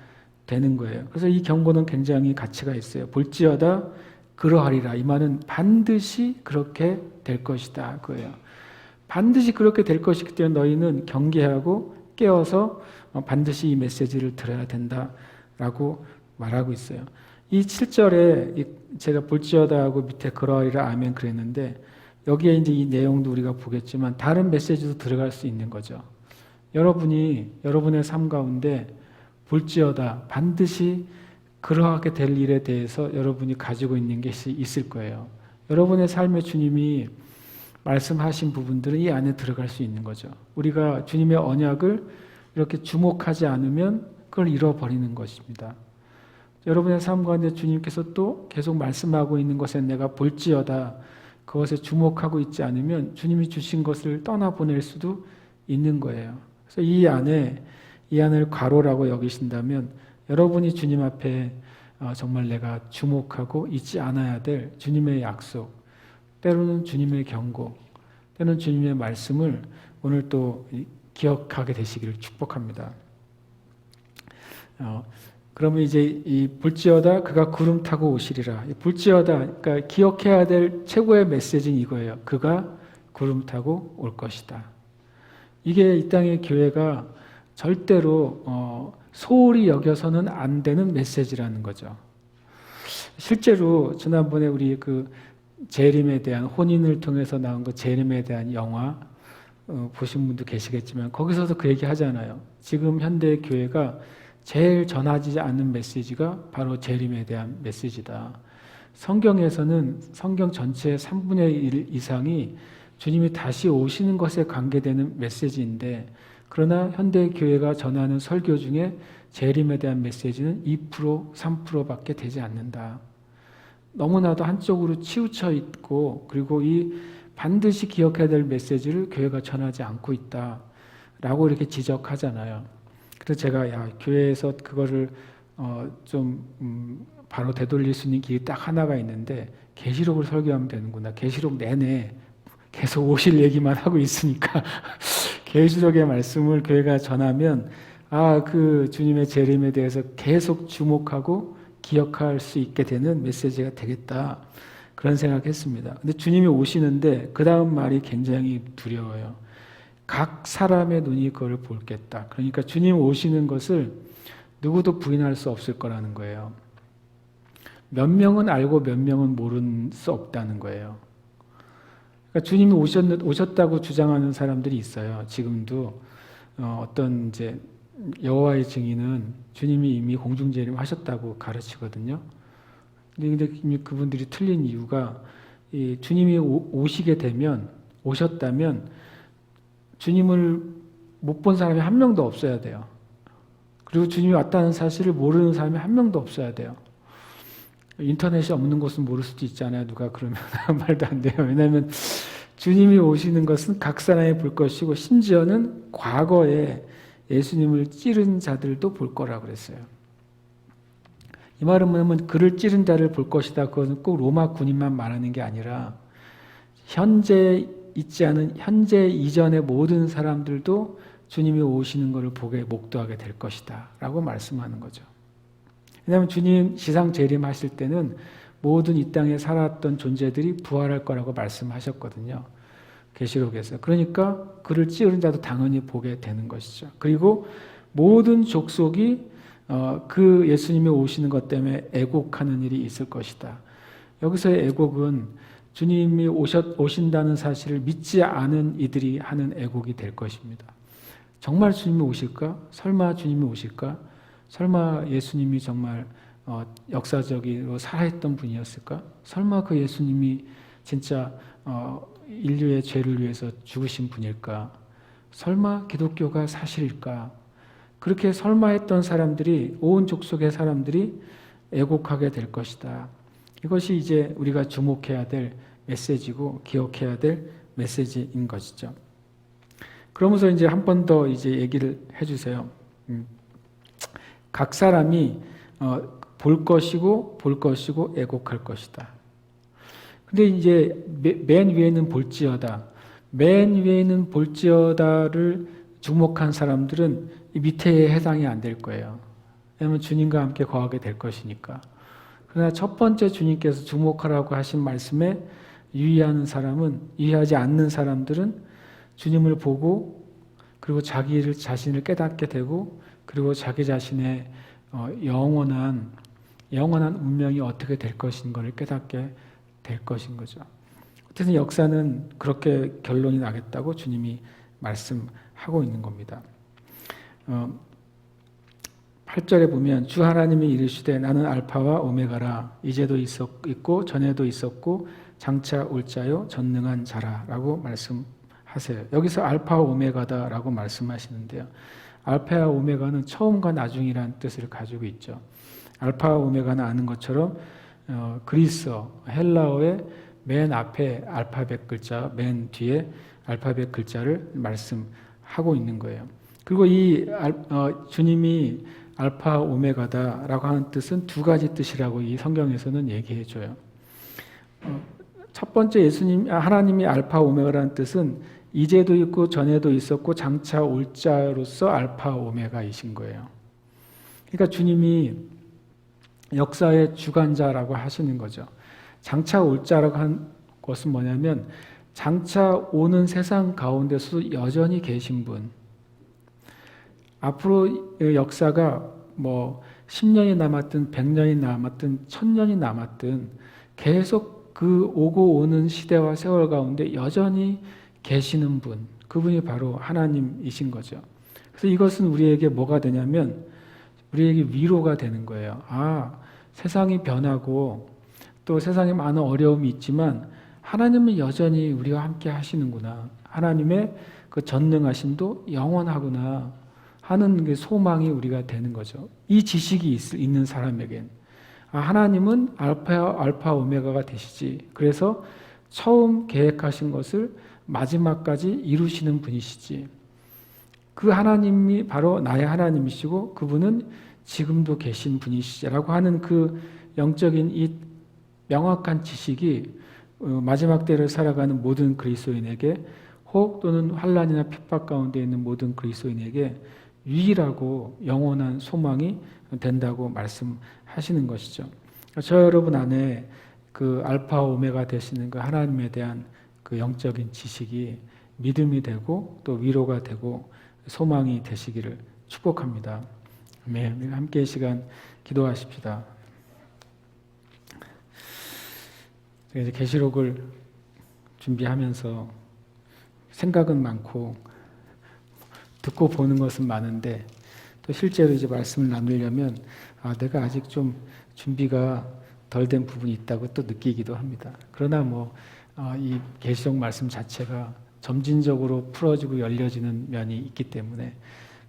되는 거예요. 그래서 이 경고는 굉장히 가치가 있어요. 볼지어다 그러하리라. 이 말은 반드시 그렇게 될 것이다. 그거예요. 반드시 그렇게 될 것이기 때문에 너희는 경계하고 깨어서 반드시 이 메시지를 들어야 된다라고 말하고 있어요. 이 7절에 제가 볼지어다 하고 밑에 그러하리라 아멘 그랬는데 여기에 이제 이 내용도 우리가 보겠지만 다른 메시지도 들어갈 수 있는 거죠. 여러분이 여러분의 삶 가운데 볼지어다 반드시 그러하게 될 일에 대해서 여러분이 가지고 있는 것이 있을 거예요. 여러분의 삶에 주님이 말씀하신 부분들은 이 안에 들어갈 수 있는 거죠. 우리가 주님의 언약을 이렇게 주목하지 않으면 그걸 잃어버리는 것입니다. 여러분의 삶 가운데 주님께서 또 계속 말씀하고 있는 것에 내가 볼지어다 그것에 주목하고 있지 않으면 주님이 주신 것을 떠나보낼 수도 있는 거예요. 그래서 이 안을 과로라고 여기신다면 여러분이 주님 앞에 정말 내가 주목하고 잊지 않아야 될 주님의 약속, 때로는 주님의 경고, 때로는 주님의 말씀을 오늘 또 기억하게 되시기를 축복합니다. 그러면 이제 이 볼지어다 그가 구름 타고 오시리라. 볼지어다 그러니까 기억해야 될 최고의 메시지는 이거예요. 그가 구름 타고 올 것이다. 이게 이 땅의 교회가 절대로 소홀히 여겨서는 안 되는 메시지라는 거죠. 실제로 지난번에 우리 그 재림에 대한 혼인을 통해서 나온 그 재림에 대한 영화 보신 분도 계시겠지만 거기서도 그 얘기 하잖아요. 지금 현대 교회가 제일 전하지 않는 메시지가 바로 재림에 대한 메시지다. 성경에서는 성경 전체의 3분의 1 이상이 주님이 다시 오시는 것에 관계되는 메시지인데 그러나 현대 교회가 전하는 설교 중에 재림에 대한 메시지는 2%, 3%밖에 되지 않는다. 너무나도 한쪽으로 치우쳐 있고 그리고 이 반드시 기억해야 될 메시지를 교회가 전하지 않고 있다라고 이렇게 지적하잖아요. 그래서 제가 교회에서 그거를 바로 되돌릴 수 있는 길이 딱 하나가 있는데 계시록을 설교하면 되는구나. 계시록 내내 계속 오실 얘기만 하고 있으니까 계시록의 말씀을 교회가 전하면 그 주님의 재림에 대해서 계속 주목하고 기억할 수 있게 되는 메시지가 되겠다. 그런 생각했습니다. 근데 주님이 오시는데 그 다음 말이 굉장히 두려워요. 각 사람의 눈이 그걸 볼겠다. 그러니까 주님 오시는 것을 누구도 부인할 수 없을 거라는 거예요. 몇 명은 알고 몇 명은 모를 수 없다는 거예요. 그러니까 주님이 오셨다고 주장하는 사람들이 있어요. 지금도 어떤 이제 여호와의 증인은 주님이 이미 공중재림하셨다고 가르치거든요. 근데 그분들이 틀린 이유가 주님이 오시게 되면 오셨다면 주님을 못 본 사람이 한 명도 없어야 돼요. 그리고 주님이 왔다는 사실을 모르는 사람이 한 명도 없어야 돼요. 인터넷이 없는 곳은 모를 수도 있잖아요. 누가 그러면 말도 안 돼요. 왜냐하면 주님이 오시는 것은 각 사람이 볼 것이고 심지어는 과거에 예수님을 찌른 자들도 볼 거라고 그랬어요. 이 말은 뭐냐면 그를 찌른 자를 볼 것이다. 그것은 꼭 로마 군인만 말하는 게 아니라 현재 있지 않은 현재 이전의 모든 사람들도 주님이 오시는 것을 보게 목도하게 될 것이다 라고 말씀하는 거죠. 왜냐하면 주님 지상 재림하실 때는 모든 이 땅에 살았던 존재들이 부활할 거라고 말씀하셨거든요. 계시록에서. 그러니까 그를 찌른 자도 당연히 보게 되는 것이죠. 그리고 모든 족속이 그 예수님이 오시는 것 때문에 애곡하는 일이 있을 것이다. 여기서의 애곡은 주님이 오신다는 사실을 믿지 않은 이들이 하는 애곡이 될 것입니다. 정말 주님이 오실까? 설마 주님이 오실까? 설마 예수님이 정말 역사적으로 살아있던 분이었을까? 설마 그 예수님이 진짜 인류의 죄를 위해서 죽으신 분일까? 설마 기독교가 사실일까? 그렇게 설마했던 사람들이 온 족속의 사람들이 애곡하게 될 것이다. 이것이 이제 우리가 주목해야 될 메시지고 기억해야 될 메시지인 것이죠. 그러면서 이제 한 번 더 이제 얘기를 해주세요. 각 사람이 볼 것이고 애곡할 것이다. 근데 이제 맨 위에는 볼지어다. 맨 위에는 볼지어다를 주목한 사람들은 이 밑에 해당이 안 될 거예요. 왜냐하면 주님과 함께 거하게 될 것이니까. 그러나 첫 번째 주님께서 주목하라고 하신 말씀에 유의하지 않는 사람들은 주님을 보고 그리고 자신을 깨닫게 되고 그리고 자기 자신의 영원한 운명이 어떻게 될 것인가를 깨닫게 될 것인 거죠. 어쨌든 역사는 그렇게 결론이 나겠다고 주님이 말씀하고 있는 겁니다. 8절에 보면 주 하나님이 이르시되 나는 알파와 오메가라 이제도 있고 전에도 있었고 장차 올 자요 전능한 자라 라고 말씀하세요. 여기서 알파와 오메가다라고 말씀하시는데요. 알파와 오메가는 처음과 나중이라는 뜻을 가지고 있죠. 알파와 오메가는 아는 것처럼 그리스어, 헬라어의 맨 앞에 알파벳 글자, 맨 뒤에 알파벳 글자를 말씀하고 있는 거예요. 그리고 주님이 알파 오메가다라고 하는 뜻은 두 가지 뜻이라고 이 성경에서는 얘기해 줘요. 첫 번째 하나님이 알파 오메가라는 뜻은 이제도 있고 전에도 있었고 장차 올 자로서 알파 오메가이신 거예요. 그러니까 주님이 역사의 주관자라고 하시는 거죠. 장차 올 자라고 한 것은 뭐냐면 장차 오는 세상 가운데서 여전히 계신 분. 앞으로 역사가 10년이 남았든 100년이 남았든 1000년이 남았든 계속 그 오고 오는 시대와 세월 가운데 여전히 계시는 분, 그분이 바로 하나님이신 거죠. 그래서 이것은 우리에게 뭐가 되냐면 우리에게 위로가 되는 거예요. 세상이 변하고 또 세상에 많은 어려움이 있지만 하나님은 여전히 우리와 함께 하시는구나. 하나님의 그 전능하심도 영원하구나 하는 그 소망이 우리가 되는 거죠. 이 지식이 있는 사람에겐 하나님은 알파 오메가가 되시지. 그래서 처음 계획하신 것을 마지막까지 이루시는 분이시지. 그 하나님이 바로 나의 하나님이시고 그분은 지금도 계신 분이시라고 하는 그 영적인 이 명확한 지식이 마지막 때를 살아가는 모든 그리스도인에게 혹 또는 환난이나 핍박 가운데 있는 모든 그리스도인에게 유일하고 영원한 소망이 된다고 말씀하시는 것이죠. 저 여러분 안에 그 알파 오메가 되시는 그 하나님에 대한 그 영적인 지식이 믿음이 되고 또 위로가 되고 소망이 되시기를 축복합니다. 아멘. 함께 이 시간 기도하십시다. 이제 계시록을 준비하면서 생각은 많고 듣고 보는 것은 많은데 또 실제로 이제 말씀을 나누려면 내가 아직 좀 준비가 덜 된 부분이 있다고 또 느끼기도 합니다. 그러나 이 계시록 말씀 자체가 점진적으로 풀어지고 열려지는 면이 있기 때문에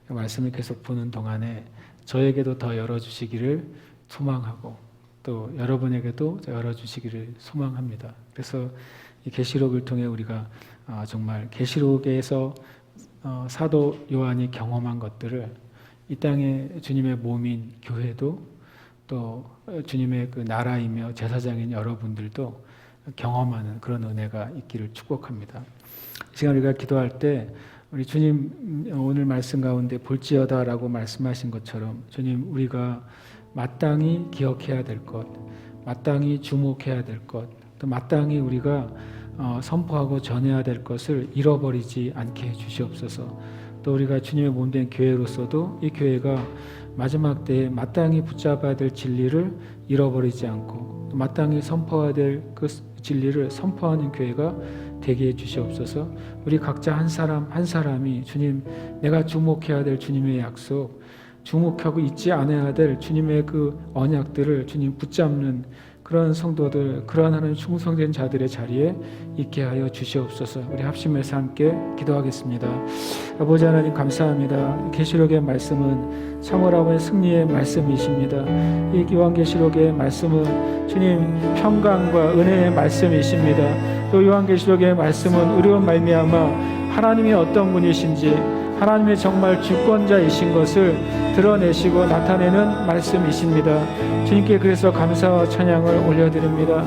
그 말씀을 계속 보는 동안에 저에게도 더 열어주시기를 소망하고 또 여러분에게도 열어주시기를 소망합니다. 그래서 이 계시록을 통해 우리가 정말 계시록에서 사도 요한이 경험한 것들을 이 땅에 주님의 몸인 교회도 또 주님의 그 나라이며 제사장인 여러분들도 경험하는 그런 은혜가 있기를 축복합니다. 이 시간 우리가 기도할 때 우리 주님 오늘 말씀 가운데 볼지어다라고 말씀하신 것처럼 주님 우리가 마땅히 기억해야 될 것, 마땅히 주목해야 될 것, 또 마땅히 우리가 선포하고 전해야 될 것을 잃어버리지 않게 해주시옵소서. 또 우리가 주님의 몸된 교회로서도 이 교회가 마지막 때에 마땅히 붙잡아야 될 진리를 잃어버리지 않고 또 마땅히 선포해야 될 그 진리를 선포하는 교회가 되게 해주시옵소서. 우리 각자 한 사람 한 사람이 주님 내가 주목해야 될 주님의 약속, 주목하고 잊지 않아야 될 주님의 그 언약들을 주님 붙잡는 그런 성도들, 그러한 하나님 충성된 자들의 자리에 있게 하여 주시옵소서. 우리 합심해서 함께 기도하겠습니다. 아버지 하나님 감사합니다. 계시록의 말씀은 참으로 승리의 말씀이십니다. 이 요한계시록의 말씀은 주님 평강과 은혜의 말씀이십니다. 또 요한계시록의 말씀은 우리로 말미암아 하나님이 어떤 분이신지 하나님의 정말 주권자이신 것을 드러내시고 나타내는 말씀이십니다. 주님께 그래서 감사와 찬양을 올려드립니다.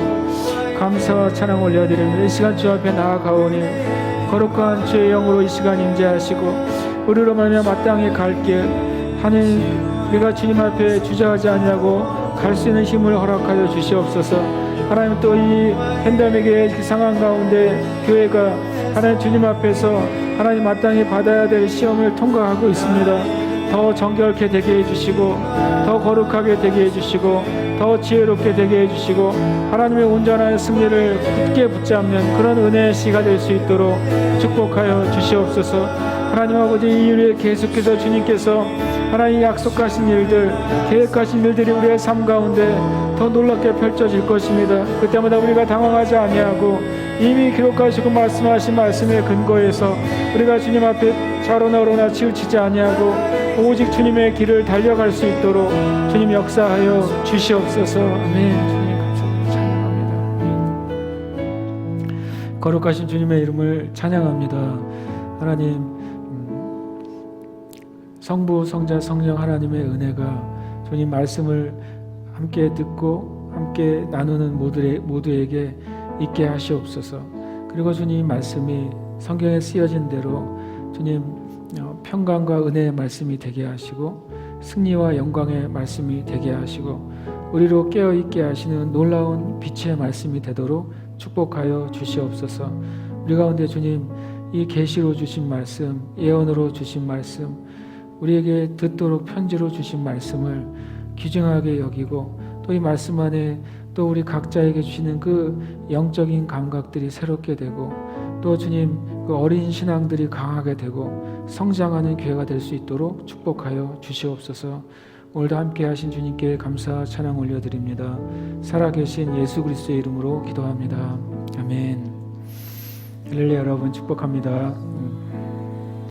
감사와 찬양 올려드립니다. 이 시간 주 앞에 나아가오니 거룩한 주의 영으로 이 시간 임재하시고 우리로 말미암아 마땅히 갈 길 하나님 우리가 주님 앞에 주저하지 아니하고 갈 수 있는 힘을 허락하여 주시옵소서. 하나님 또 이 팬데믹의 상황 가운데 교회가 하나님 주님 앞에서 하나님 마땅히 받아야 될 시험을 통과하고 있습니다. 더 정결케 되게 해주시고 더 거룩하게 되게 해주시고 더 지혜롭게 되게 해주시고 하나님의 온전한 승리를 굳게 붙잡는 그런 은혜의 시가 될 수 있도록 축복하여 주시옵소서. 하나님 아버지 이 일에 계속해서 주님께서 하나님 약속하신 일들 계획하신 일들이 우리의 삶 가운데 더 놀랍게 펼쳐질 것입니다. 그때마다 우리가 당황하지 아니하고 이미 기록하시고 말씀하신 말씀의 근거에서 우리가 주님 앞에 좌로나로나 치우치지 아니하고 오직 주님의 길을 달려갈 수 있도록 주님 역사하여 주시옵소서. 아멘. 주님 감사합니다. 찬양합니다. 아멘. 거룩하신 주님의 이름을 찬양합니다. 하나님 성부, 성자, 성령 하나님의 은혜가 주님 말씀을 함께 듣고 함께 나누는 모두에게 있게 하시옵소서. 그리고 주님 말씀이 성경에 쓰여진 대로 주님 평강과 은혜의 말씀이 되게 하시고 승리와 영광의 말씀이 되게 하시고 우리로 깨어있게 하시는 놀라운 빛의 말씀이 되도록 축복하여 주시옵소서. 우리 가운데 주님 이 계시로 주신 말씀, 예언으로 주신 말씀, 우리에게 듣도록 편지로 주신 말씀을 귀중하게 여기고 또 이 말씀 안에 또 우리 각자에게 주시는 그 영적인 감각들이 새롭게 되고 또 주님 그 어린 신앙들이 강하게 되고 성장하는 교회가 될 수 있도록 축복하여 주시옵소서. 오늘도 함께 하신 주님께 감사 찬양 올려드립니다. 살아계신 예수 그리스도의 이름으로 기도합니다. 아멘. 할렐루야. 여러분 축복합니다.